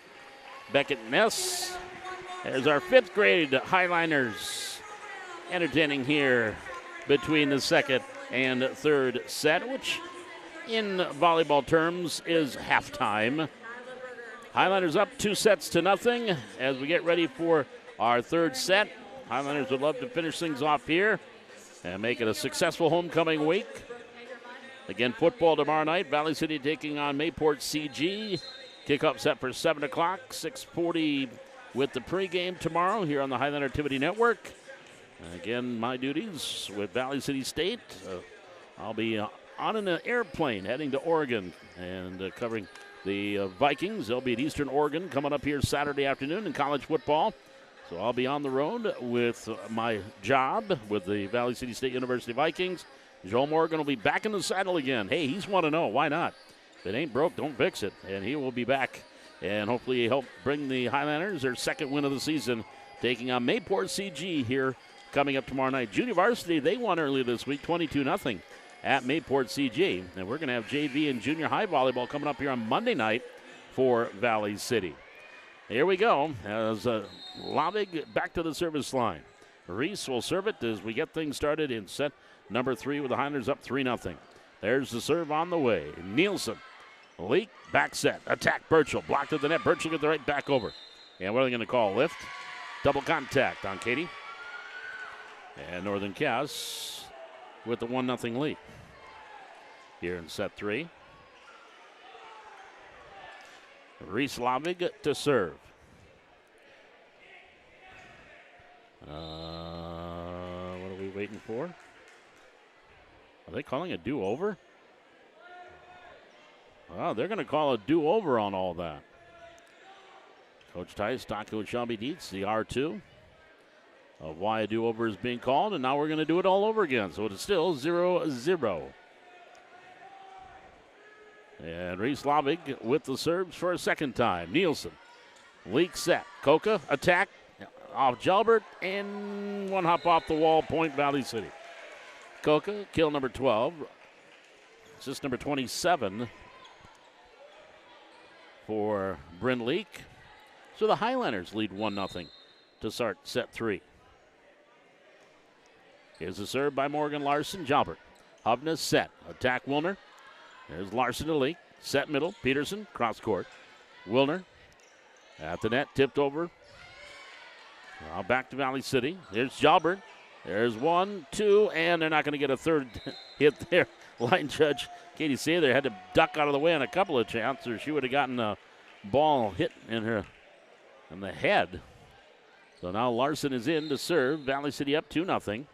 Beckett Ness. There's our 5th grade Highliners entertaining here between the second and third set, which in volleyball terms is halftime. Highliners up 2-0 as we get ready for our third set. Highliners would love to finish things off here and make it a successful homecoming week. Again, football tomorrow night. Valley City taking on Mayport CG. Kickoff set for 7 o'clock, 6:40 with the pregame tomorrow here on the Highliner Activity Network. Again, my duties with Valley City State. I'll be on an airplane heading to Oregon and covering the Vikings. They'll be at Eastern Oregon coming up here Saturday afternoon in college football. So I'll be on the road with my job with the Valley City State University Vikings. Joel Morgan will be back in the saddle again. Hey, he's 1-0. Why not? If it ain't broke, don't fix it. And he will be back and hopefully help bring the Highlanders their second win of the season, taking on Mayport CG here coming up tomorrow night. Junior Varsity, they won earlier this week, 22-0 at Mayport CG. And we're going to have JV and junior high volleyball coming up here on Monday night for Valley City. Here we go as Lavig back to the service line. Reese will serve it as we get things started in set number 3 with the Highlanders up 3-0. There's the serve on the way. Nielsen, leak, back set, attack Birchall, blocked at the net. Birchall get the right back over. And what are they going to call? Lift, double contact on Katie. And Northern Cass with the 1-0 lead here in set 3. Reese Lavig to serve. What are we waiting for? Are they calling a do-over? Oh, they're going to call a do-over on all that. Coach Tice talking with Shelby Dietz, the R2, of why a do-over is being called, and now we're going to do it all over again. So it's still 0-0. And Reese Lavig with the serves for a second time. Nielsen, leak set. Coca, attack off Jalbert, and one hop off the wall, point Valley City. Coca, kill number 12. Assist number 27 for Bryn Leak. So the Highlanders lead 1-0 to start set 3. Here's the serve by Morgan Larson. Jalbert. Hovnes set. Attack Wilner. There's Larson to Leak. Set middle. Peterson, cross court. Wilner at the net, tipped over. Now back to Valley City. There's Jalbert. There's 1, 2, and they're not going to get a third hit there. Line judge Katie Sather had to duck out of the way on a couple of chances, or she would have gotten a ball hit in the head. So now Larson is in to serve. Valley City up 2-0.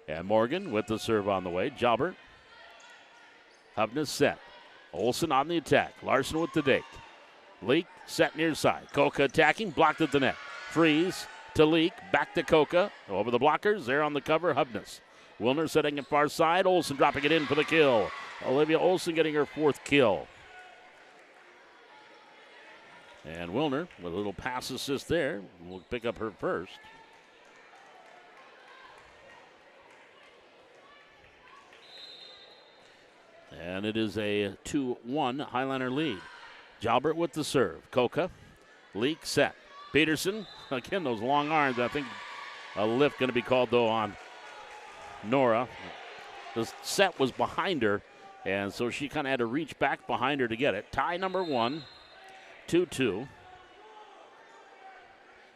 And Morgan with the serve on the way. Jalbert. Hovnes set. Olsen on the attack. Larson with the dig. Leak set near side. Coca attacking. Blocked at the net. Freeze to Leak. Back to Coca. Over the blockers. There on the cover. Hovnes. Wilner setting it far side. Olsen dropping it in for the kill. Olivia Olsen getting her 4th kill. And Wilner with a little pass assist there. Will pick up her first. And it is a 2-1 Highliner lead. Jalbert with the serve. Coca. Leak set. Peterson. Again, those long arms. I think a lift going to be called, though, on Nora. The set was behind her, and so she kind of had to reach back behind her to get it. Tie number 1. 2-2.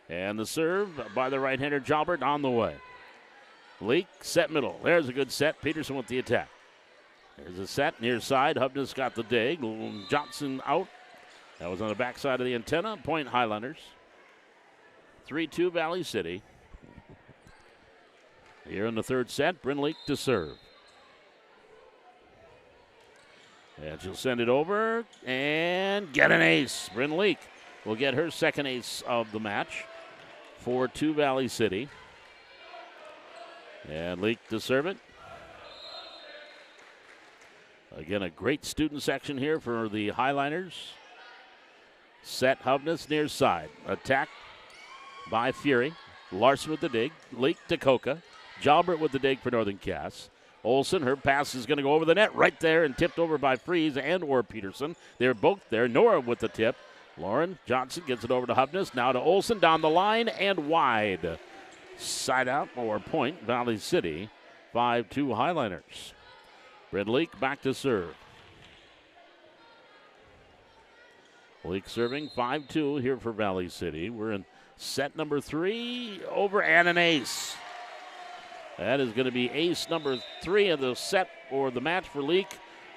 And the serve by the right-hander Jalbert on the way. Leak, set middle. There's a good set. Peterson with the attack. There's a set near side. Hubness got the dig. Johnson out. That was on the backside of the antenna. Point Highlanders. 3-2 Valley City. Here in the third set, Bryn Leak to serve. And she'll send it over and get an ace. Bryn Leak will get her second ace of the match for 2 Valley City. And Leak to serve it. Again, a great student section here for the Highliners. Set Hovnes near side. Attack by Fury. Larson with the dig. Leak to Coca. Jalbert with the dig for Northern Cass. Olsen, her pass is going to go over the net right there and tipped over by Freeze and or Peterson. They're both there. Nora with the tip. Lauren Johnson gets it over to Hubness. Now to Olsen down the line and wide. Side out or point, Valley City. 5-2 Highliners. Bryn Leak back to serve. Leak serving 5-2 here for Valley City. We're in set number 3 over and an ace. That is going to be ace number 3 of the set or the match for Leak.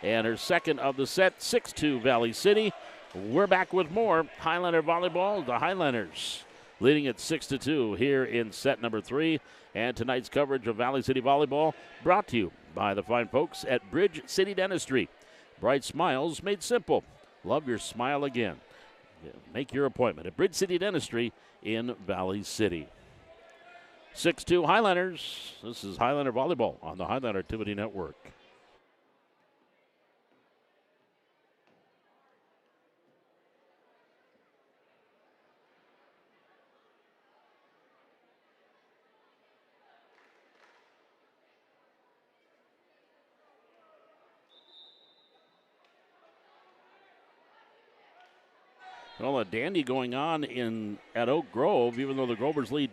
And her second of the set, 6-2 Valley City. We're back with more Highliner volleyball. The Highliners leading at 6-2 here in set number 3. And tonight's coverage of Valley City volleyball brought to you by the fine folks at Bridge City Dentistry. Bright smiles made simple. Love your smile again. Make your appointment at Bridge City Dentistry in Valley City. 6-2 Highliners. This is Highliner volleyball on the Highliner Activity Network. Well, a dandy going on at Oak Grove, even though the Grovers lead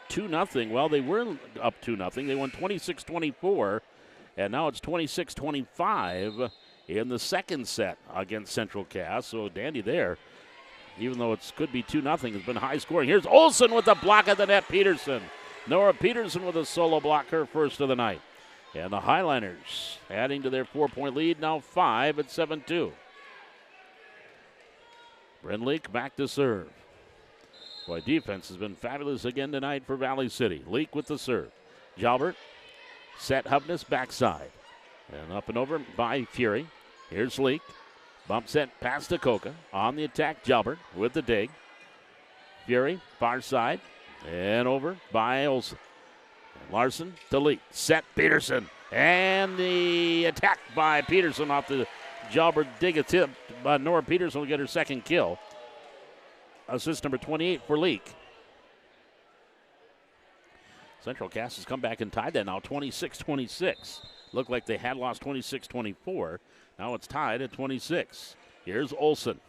2-0. Well, they were up 2-0. They won 26-24, and now it's 26-25 in the second set against Central Cass. So dandy there, even though it could be 2-0. It's been high scoring. Here's Olsen with the block at the net. Peterson. Nora Peterson with a solo block, her first of the night. And the Highliners adding to their 4-point lead, now 5 at 7-2. Bryn Leak back to serve. Boy, defense has been fabulous again tonight for Valley City. Leak with the serve. Jalbert, set Hubness backside. And up and over by Fury. Here's Leak. Bump set past to Coca. On the attack, Jalbert with the dig. Fury, far side. And over by Olsen. Larson to Leak. Set Peterson. And the attack by Peterson off the Jalbert dig a tip. But Nora Peterson will get her second kill. Assist number 28 for Leak. Central Cass has come back and tied that now 26-26. Looked like they had lost 26-24. Now it's tied at 26. Here's Olsen.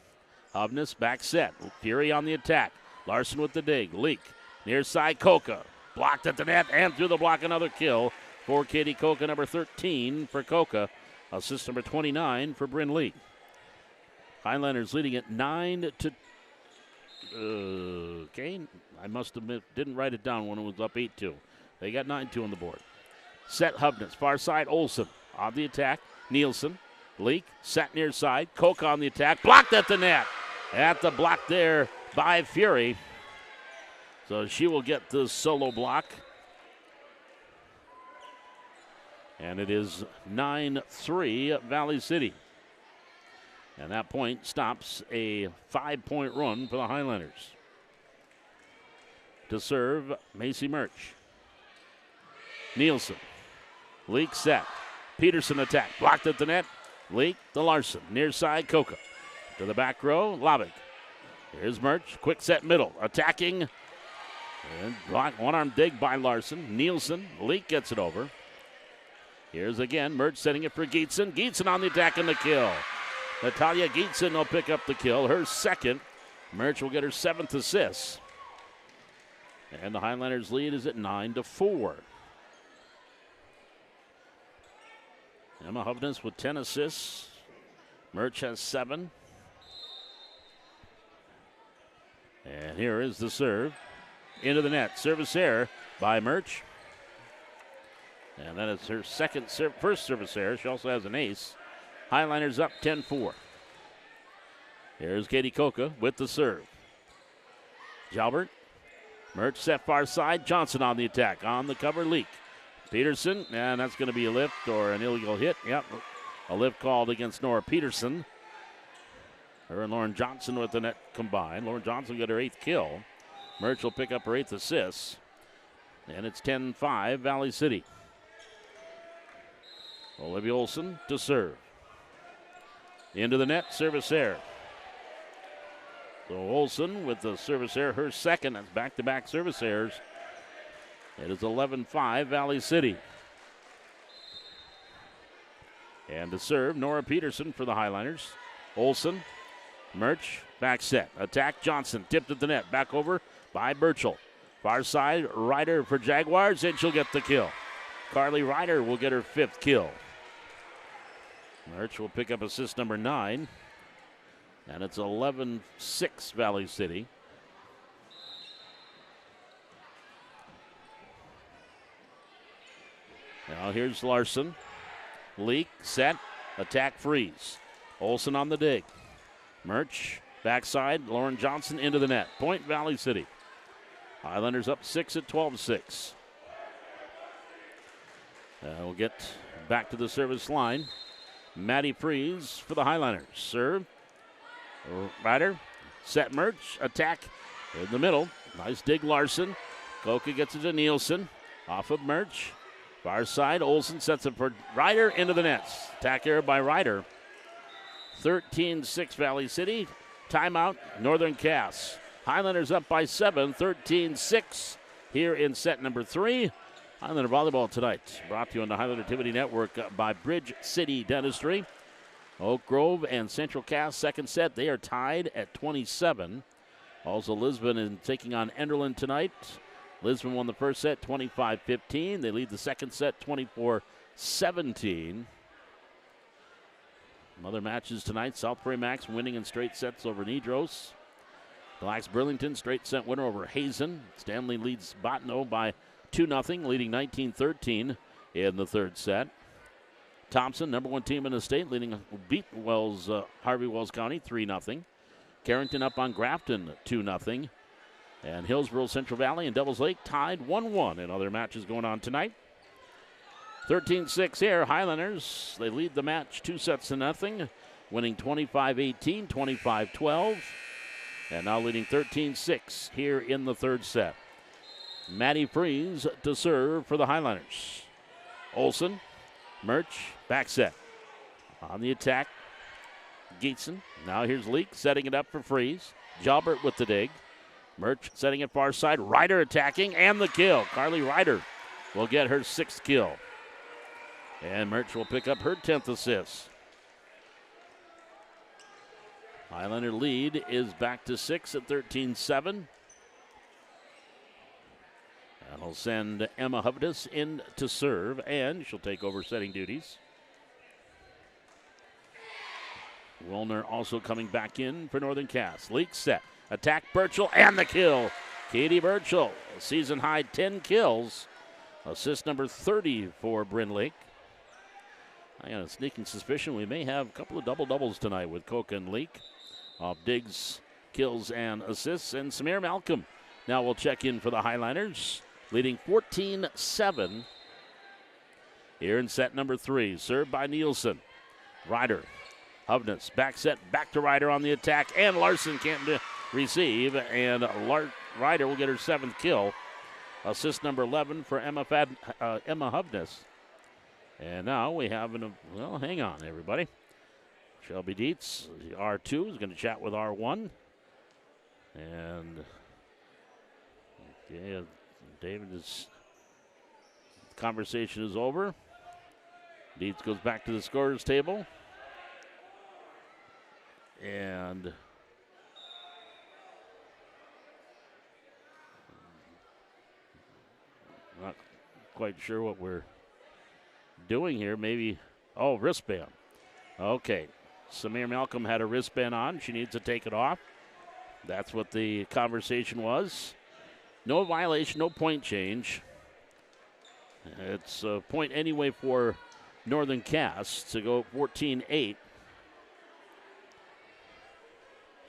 Hubness back set. Fury on the attack. Larson with the dig. Leak. Near side Coca. Blocked at the net and through the block. Another kill for Katie Coca. Number 13 for Coca. Assist number 29 for Bryn Leak. Highlanders leading at 9-2. Okay, I must admit, didn't write it down when it was up 8-2. They got 9-2 on the board. Set Hubness, far side Olsen on the attack. Nielsen, Leak, set near side. Coca on the attack, blocked at the net. At the block there by Fury. So she will get the solo block. And it is 9-3 Valley City. And that point stops a 5-point run for the Highlanders. To serve, Macy Murch. Nielsen. Leak set. Peterson attack. Blocked at the net. Leak to Larson. Near side, Coca. To the back row, Lovick. Here's Murch. Quick set middle. Attacking. And block, one-arm dig by Larson. Nielsen. Leak gets it over. Here's again Murch setting it for Gietzen. Gietzen on the attack and the kill. Natalia Gietzen will pick up the kill. Her second. Murch will get her 7th assist. And the Highlanders lead is at 9-4. Emma Hubness with 10 assists. Murch has 7. And here is the serve. Into the net. Service error by Murch. And that is her first service error. She also has an ace. Highliners up 10-4. Here's Katie Coca with the serve. Jalbert. Murch set far side. Johnson on the attack. On the cover, Leak. Peterson, and that's going to be a lift or an illegal hit. Yep, a lift called against Nora Peterson. Her and Lauren Johnson with the net combined. Lauren Johnson got her 8th kill. Murch will pick up her 8th assist. And it's 10-5 Valley City. Olivia Olsen to serve. Into the net, service error. So Olsen with the service error, her second. That's back-to-back service errors. It is 11-5 Valley City. And to serve, Nora Peterson for the Highliners. Olson, Murch, back set. Attack, Johnson, tipped at the net. Back over by Birchall. Far side, Ryder for Jaguars, and she'll get the kill. Carly Ryder will get her 5th kill. Murch will pick up assist number 9. And it's 11-6 Valley City. Now here's Larson. Leak, set, attack, freeze. Olson on the dig. Murch, backside, Lauren Johnson into the net. Point Valley City. Highlanders up 6 at 12-6. We'll get back to the service line. Maddie Freeze for the Highlanders. Serve. Ryder, set, Murch, attack in the middle. Nice dig, Larson. Koka gets it to Nielsen. Off of Murch. Far side, Olson sets it for Ryder into the nets. Attack error by Ryder. 13-6 Valley City. Timeout, Northern Cass. Highlanders up by 7, 13-6 here in set number 3. Highlander Volleyball tonight brought to you on the Highlander Activity Network by Bridge City Dentistry. Oak Grove and Central Cass second set. They are tied at 27. Also, Lisbon is taking on Enderlin tonight. Lisbon won the first set 25-15. They lead the second set 24-17. Other matches tonight. South Prairie Max winning in straight sets over Nedros. Glax Burlington straight set winner over Hazen. Stanley leads Botno by 2-0, leading 19-13 in the third set. Thompson, number 1 team in the state, beat Harvey Wells County 3-0. Carrington up on Grafton 2-0. And Hillsborough, Central Valley, and Devils Lake tied 1-1 in other matches going on tonight. 13-6 here. Highlanders, they lead the match 2-0, winning 25-18, 25-12. And now leading 13-6 here in the third set. Maddie Freeze to serve for the Highlanders. Olson, Murch, back set. On the attack, Geetson. Now here's Leak setting it up for Freeze. Jalbert with the dig. Murch setting it far side. Ryder attacking, and the kill. Carly Ryder will get her 6th kill. And Murch will pick up her 10th assist. Highlander lead is back to 6 at 13-7. That'll send Emma Hovdes in to serve, and she'll take over setting duties. Woolner also coming back in for Northern Cass. Leak set. Attack Birchall, and the kill. Katie Birchall, season high 10 kills. Assist number 30 for Bryn Lake. I got a sneaking suspicion we may have a couple of double-doubles tonight with Coca and Leak. Off digs, kills, and assists. And Samir Malcolm now will check in for the Highliners, leading 14-7 here in set number 3. Served by Nielsen. Ryder, Hovness, back set, back to Ryder on the attack, and Larson can't receive, and Ryder will get her 7th kill. Assist number 11 for Emma Hovness. And now we have hang on, everybody. Shelby Dietz, R2, is going to chat with R1. And okay, David's conversation is over. Dietz goes back to the scorer's table. And not quite sure what we're doing here. Maybe, wristband. Okay, Samir Malcolm had a wristband on. She needs to take it off. That's what the conversation was. No violation, no point change. It's a point anyway for Northern Cass to go 14-8.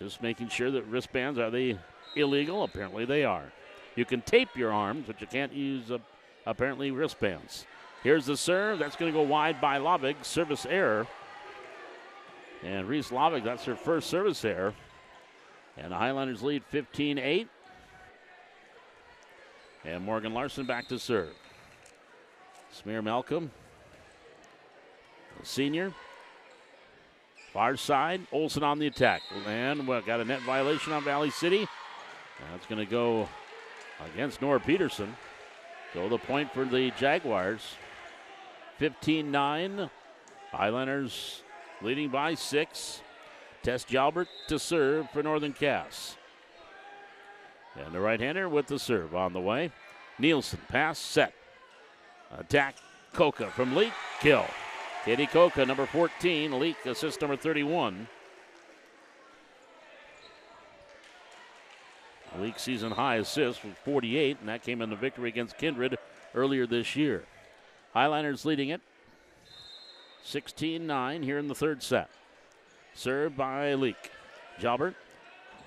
Just making sure that wristbands, are they illegal? Apparently they are. You can tape your arms, but you can't use, apparently, wristbands. Here's the serve. That's going to go wide by Lovig. Service error. And Reese Lovig, that's her first service error. And the Highlanders lead 15-8. And Morgan Larson back to serve. Samir Malcolm, the senior. Far side, Olson on the attack. And got a net violation on Valley City. That's going to go against Nora Peterson. So the point for the Jaguars. 15-9 Highlanders leading by 6. Tess Jalbert to serve for Northern Cass. And the right-hander with the serve on the way. Nielsen, pass, set. Attack, Coca from Leak, kill. Katie Coca, number 14. Leak, assist number 31. Leak season high assist with 48, and that came in the victory against Kindred earlier this year. Highlanders leading it 16-9 here in the third set. Served by Leak. Jalbert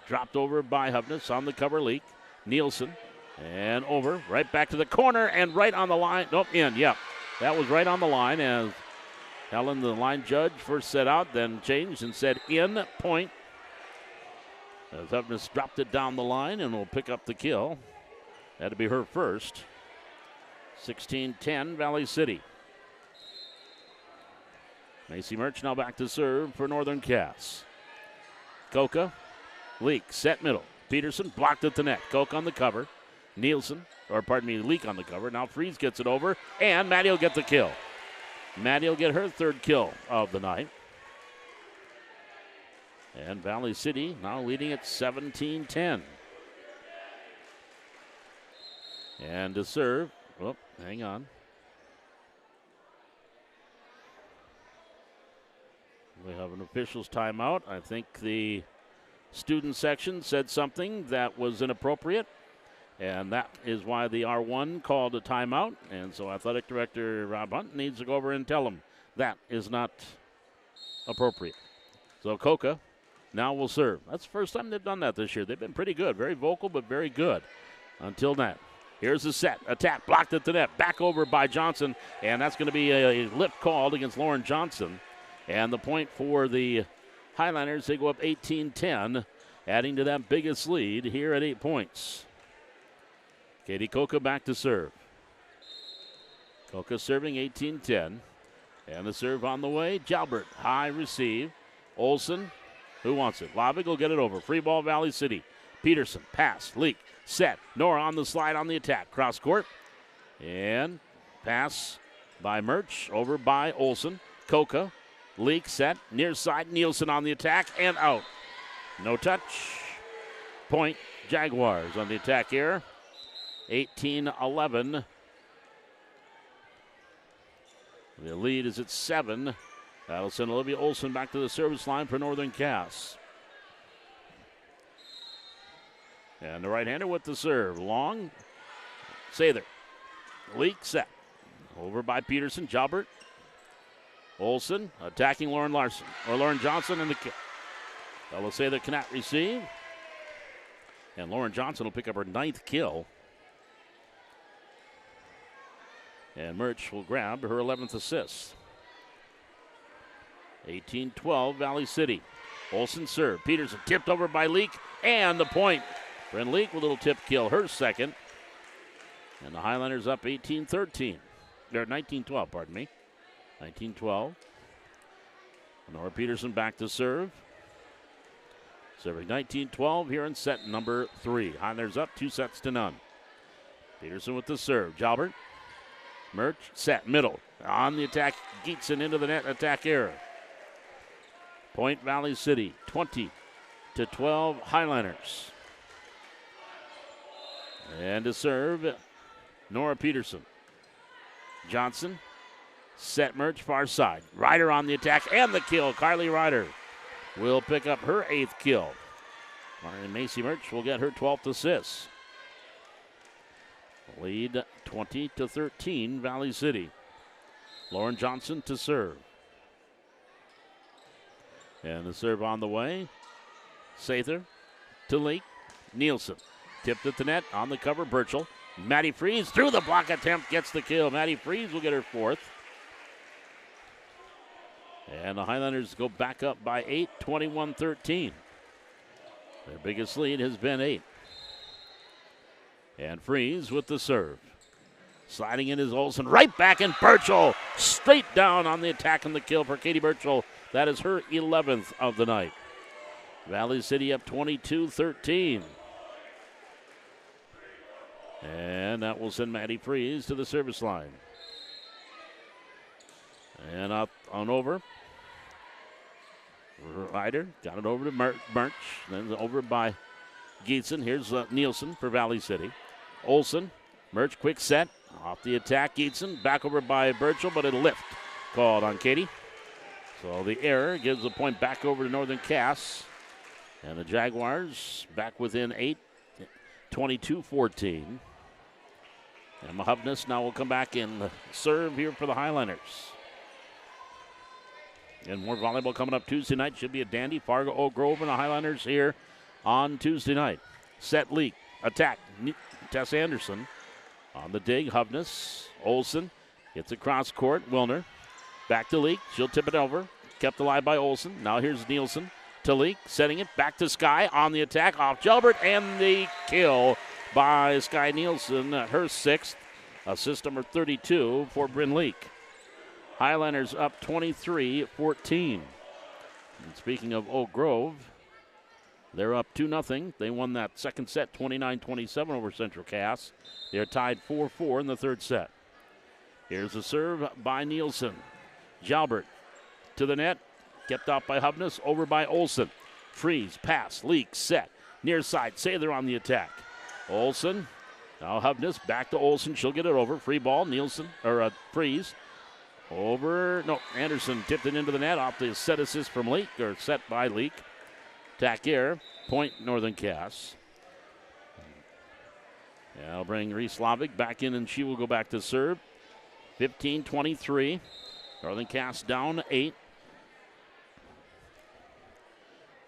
dropped over by Hovness on the cover. Leak. Nielsen and over right back to the corner and right on the line. Nope, in. Yep, that was right on the line as Helen, the line judge, first set out, then changed and said in point. As Hovness dropped it down the line and will pick up the kill. That'll be her first. 16-10 Valley City. Macy Murch now back to serve for Northern Cass. Coca, Leak, set middle. Peterson blocked at the net. Coca on the cover. Nielsen, Leak on the cover. Now Freeze gets it over, and Maddie will get the kill. Maddie will get her third kill of the night. And Valley City now leading at 17-10. And to serve, hang on. We have an official's timeout. I think the student section said something that was inappropriate, and that is why the R1 called a timeout. And so Athletic Director Rob Hunt needs to go over and tell them that is not appropriate. So Coca now will serve. That's the first time they've done that this year. They've been pretty good, very vocal, but very good until that. Here's the set. Attack blocked at the net. Back over by Johnson, and that's going to be a lift called against Lauren Johnson. And the point for the Highlanders, they go up 18-10, adding to that biggest lead here at 8 points. Katie Coca back to serve. Coca serving 18-10. And the serve on the way. Jalbert, high receive. Olsen, who wants it? Lavig will get it over. Free ball, Valley City. Peterson, pass, Leak, set. Nora on the slide on the attack. Cross court. And pass by Murch, over by Olsen. Coca, Leak, set, near side. Nielsen on the attack, and out. No touch. Point, Jaguars on the attack here. 18-11. The lead is at 7. That'll send Olivia Olsen back to the service line for Northern Cass. And the right-hander with the serve. Long. Sather. Leak, set. Over by Peterson. Jalbert. Olsen attacking Lauren Johnson in the kick. Ella Sather cannot receive. And Lauren Johnson will pick up her 9th kill. And Murch will grab her 11th assist. 18-12 Valley City. Olsen serve. Peterson tipped over by Leak. And the point. Bryn Leak with a little tip kill, her second. And the Highlanders up 18-13. Or 19-12, pardon me. 19-12. Nora Peterson back to serve. Serving 19-12 here in set number 3. Highlanders up 2-0. Peterson with the serve. Jalbert. Murch, set, middle. On the attack, Geetson into the net, attack error. Point Valley City, 20-12 Highlanders. And to serve, Nora Peterson. Johnson, set Murch, far side. Ryder on the attack and the kill. Kylie Ryder will pick up her 8th kill. And Macy Murch will get her 12th assist. Lead 20-13 Valley City. Lauren Johnson to serve. And the serve on the way. Sather to Leak. Nielsen tipped at the net on the cover. Burchell. Maddie Freeze through the block attempt gets the kill. Maddie Freeze will get her 4th. And the Highlanders go back up by 8, 21-13. Their biggest lead has been 8. And Freeze with the serve. Sliding in is Olsen. Right back, and Burchell straight down on the attack and the kill for Katie Burchell. That is her 11th of the night. Valley City up 22-13. And that will send Maddie Freeze to the service line. And on over. Ryder got it over to Merch. Then over by Gietzen. Here's Nielsen for Valley City. Olsen. Merch, quick set. Off the attack, Gietzen. Back over by Birchall, but a lift called on Katie. So the error gives the point back over to Northern Cass. And the Jaguars back within 8, 22-14. And Mahovness now will come back and serve here for the Highlanders. And more volleyball coming up Tuesday night. Should be a dandy. Fargo, Oak Grove, and the Highlanders here on Tuesday night. Set leak. Attack. Tess Anderson on the dig. Hovness. Olsen gets across court. Wilner. Back to Leak. She'll tip it over. Kept alive by Olsen. Now here's Nielsen to Leak. Setting it back to Sky on the attack. Off Gilbert. And the kill by Sky Nielsen. Her sixth. Assist number 32 for Bryn Leak. Highlanders up 23-14. And speaking of Oak Grove, they're up 2-0. They won that second set 29-27 over Central Cass. They're tied 4-4 in the third set. Here's a serve by Nielsen. Jalbert to the net. Kept out by Hovness. Over by Olsen. Freeze, pass, Leak, set. Near side, Sather on the attack. Olsen. Now Hovness back to Olsen. She'll get it over. Free ball, Nielsen, or Freeze. Over, no, Anderson tipped it into the net off the set assist from Leak, or set by Leak. Attack air, point Northern Cass. Yeah, I'll bring Reese Slavic back in, and she will go back to serve. 15-23. Northern Cass down 8.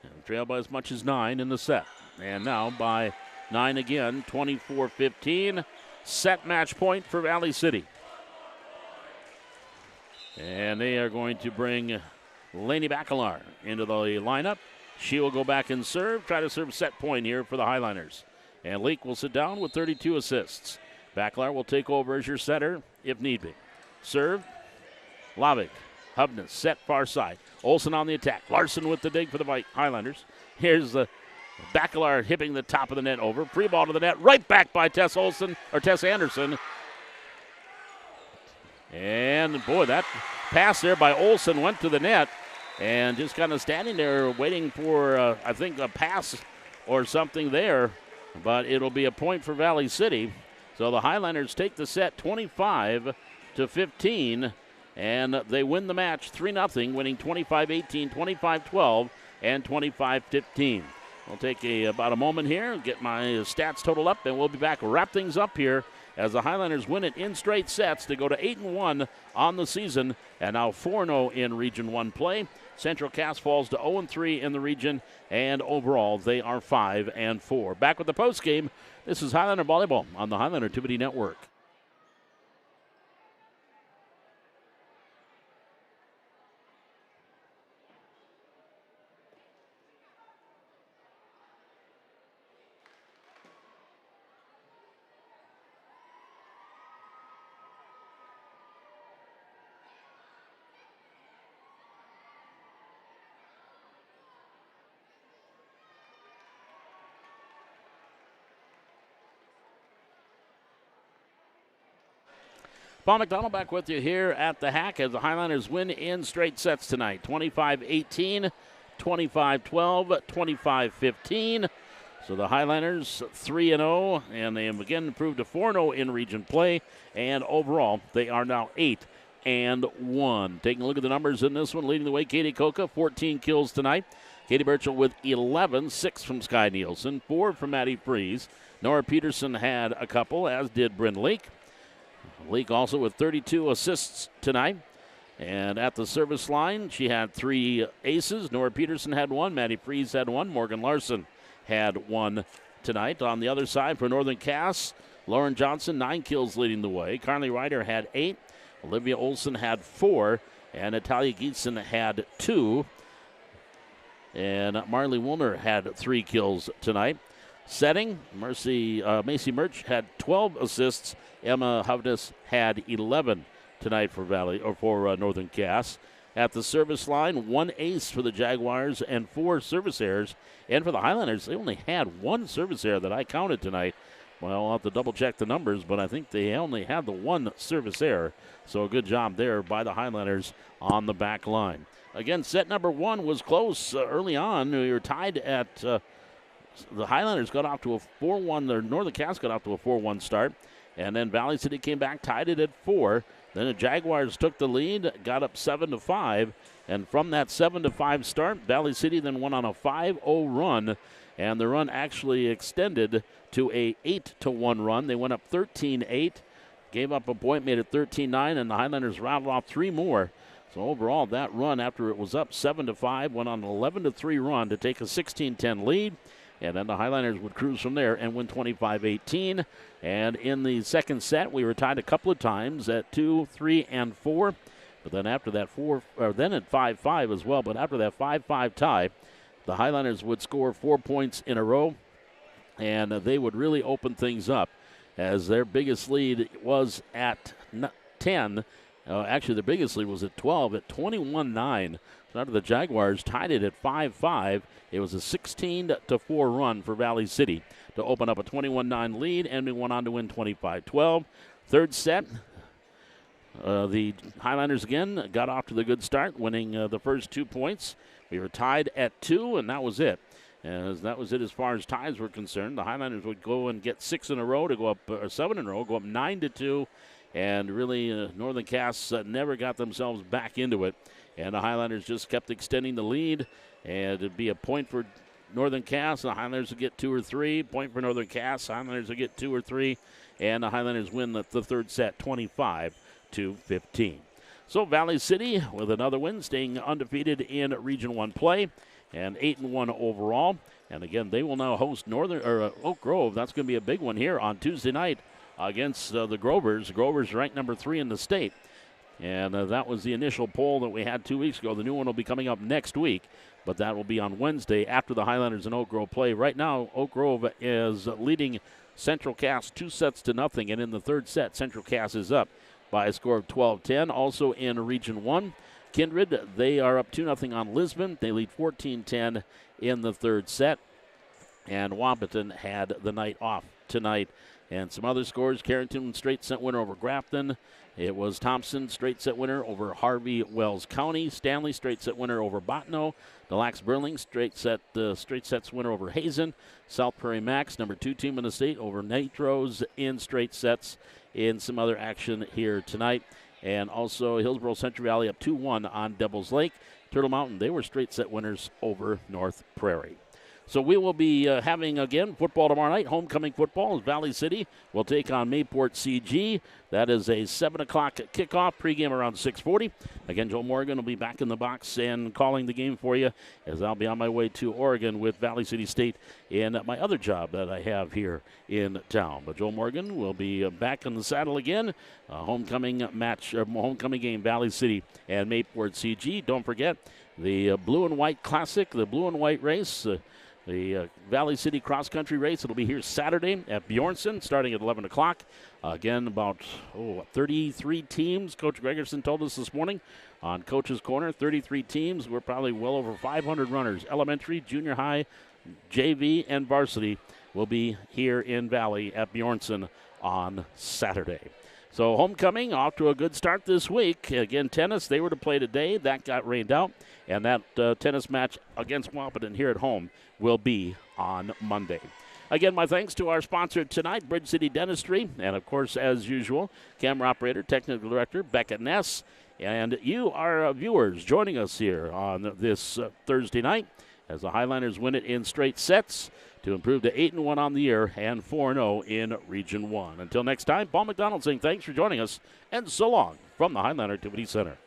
And trail by as much as 9 in the set. And now by 9 again, 24-15. Set match point for Valley City. And they are going to bring Lainey Bacalar into the lineup. She will go back and serve, try to serve set point here for the Highlanders. And Leak will sit down with 32 assists. Bacalar will take over as your setter if need be. Serve, Lavic, Hubness, set far side. Olsen on the attack. Larson with the dig for the Highlanders. Here's the Bacalar hitting the top of the net over. Free ball to the net, right back by Tess Anderson. And, boy, that pass there by Olsen went to the net and just kind of standing there waiting for, I think, a pass or something there. But it'll be a point for Valley City. So the Highlanders take the set 25-15, and they win the match 3-0, winning 25-18, 25-12, and 25-15. I'll take about a moment here, get my stats total up, and we'll be back, wrap things up here as the Highlanders win it in straight sets to go to 8-1 on the season, and now 4-0 in Region 1 play. Central Cass falls to 0-3 in the region, and overall they are 5-4. Back with the postgame. This is Highlander Volleyball on the Highlander Tubity Network. Paul McDonald back with you here at the Hack as the Highlanders win in straight sets tonight. 25-18, 25-12, 25-15. So the Highlanders 3-0, and they have again improved to 4-0 in region play. And overall, they are now 8-1. Taking a look at the numbers in this one, leading the way, Katie Coca, 14 kills tonight. Katie Birchall with 11, 6 from Sky Nielsen, 4 from Maddie Freeze. Nora Peterson had a couple, as did Bryn Leak. Leak also with 32 assists tonight. And at the service line, she had 3 aces. Nora Peterson had 1. Maddie Freeze had 1. Morgan Larson had 1 tonight. On the other side for Northern Cass, Lauren Johnson, 9 kills leading the way. Carly Ryder had 8. Olivia Olsen had 4. And Natalia Gietzen had 2. And Marley Woolner had 3 kills tonight. Setting, Macy Murch had 12 assists. Emma Hovness had 11 tonight for Northern Cass. At the service line, 1 ace for the Jaguars and 4 service errors. And for the Highlanders, they only had 1 service error that I counted tonight. Well, I'll have to double check the numbers, but I think they only had the one service error. So a good job there by the Highlanders on the back line. Again, set number one was close early on. We were tied at the Highlanders got off to a 4-1. The Northern Cass got off to a 4-1 start. And then Valley City came back, tied it at 4. Then the Jaguars took the lead, got up 7-5. And from that 7-5 start, Valley City then went on a 5-0 run. And the run actually extended to a 8-1 run. They went up 13-8, gave up a point, made it 13-9, and the Highlanders rattled off 3 more. So overall, that run, after it was up 7-5, went on an 11-3 run to take a 16-10 lead. And then the Highlanders would cruise from there and win 25-18. And in the second set, we were tied a couple of times at 2, 3, and 4. But then after that then at 5-5 as well. But after that 5-5 tie, the Highlanders would score 4 points in a row, and they would really open things up, as their biggest lead was at 10. Actually, their biggest lead was at 12 at 21-9. So after the Jaguars tied it at 5-5, it was a 16-4 run for Valley City to open up a 21-9 lead, and we went on to win 25-12. Third set, the Highlanders again got off to the good start, winning the first 2 points. We were tied at 2, and that was it. That was it as far as ties were concerned. The Highlanders would go and get 6 in a row to go up, or 7 in a row, go up 9-2, and really Northern Cass never got themselves back into it. And the Highlanders just kept extending the lead, and it'd be a point for Northern Cass. The Highlanders would get 2 or 3. Point for Northern Cass. Highlanders would get 2 or 3, and the Highlanders win the third set 25-15. So Valley City with another win, staying undefeated in Region 1 play, and 8-1 overall. And again, they will now host Oak Grove. That's going to be a big one here on Tuesday night against the Grovers. Grovers ranked number 3 in the state. And that was the initial poll that we had 2 weeks ago. The new one will be coming up next week, but that will be on Wednesday after the Highlanders and Oak Grove play. Right now, Oak Grove is leading Central Cass 2-0, and in the third set, Central Cass is up by a score of 12-10. Also in Region 1, Kindred, they are up 2-0 on Lisbon. They lead 14-10 in the third set. And Wahpeton had the night off tonight. And some other scores, Carrington straight set winner over Grafton. It was Thompson straight set winner over Harvey Wells County. Stanley straight set winner over Bottineau. Des Lacs Burling straight sets winner over Hazen. South Prairie Max, number 2 team in the state, over Nitros in straight sets. In some other action here tonight. And also Hillsborough Central Valley up 2-1 on Devils Lake. Turtle Mountain, they were straight set winners over North Prairie. So we will be having, again, football tomorrow night. Homecoming football as Valley City will take on Mayport CG. That is a 7 o'clock kickoff, pregame around 6:40. Again, Joe Morgan will be back in the box and calling the game for you, as I'll be on my way to Oregon with Valley City State in my other job that I have here in town. But Joe Morgan will be back in the saddle again. Homecoming game, Valley City and Mayport CG. Don't forget the Blue and White Classic, the Blue and White race. The Valley City Cross Country race, it'll be here Saturday at Bjornson starting at 11 o'clock. Again, about 33 teams, Coach Gregerson told us this morning on Coach's Corner. 33 teams. We're probably well over 500 runners. Elementary, junior high, JV, and varsity will be here in Valley at Bjornson on Saturday. So homecoming off to a good start this week. Again, tennis, they were to play today. That got rained out. And that tennis match against Wahpeton here at home will be on Monday. Again, my thanks to our sponsor tonight, Bridge City Dentistry. And, of course, as usual, camera operator, technical director, Becca Ness. And you, our viewers, joining us here on this Thursday night as the Highlanders win it in straight sets to improve to 8-1 on the year and 4-0 in Region 1. Until next time, Paul McDonald saying thanks for joining us, and so long from the Highland Activity Center.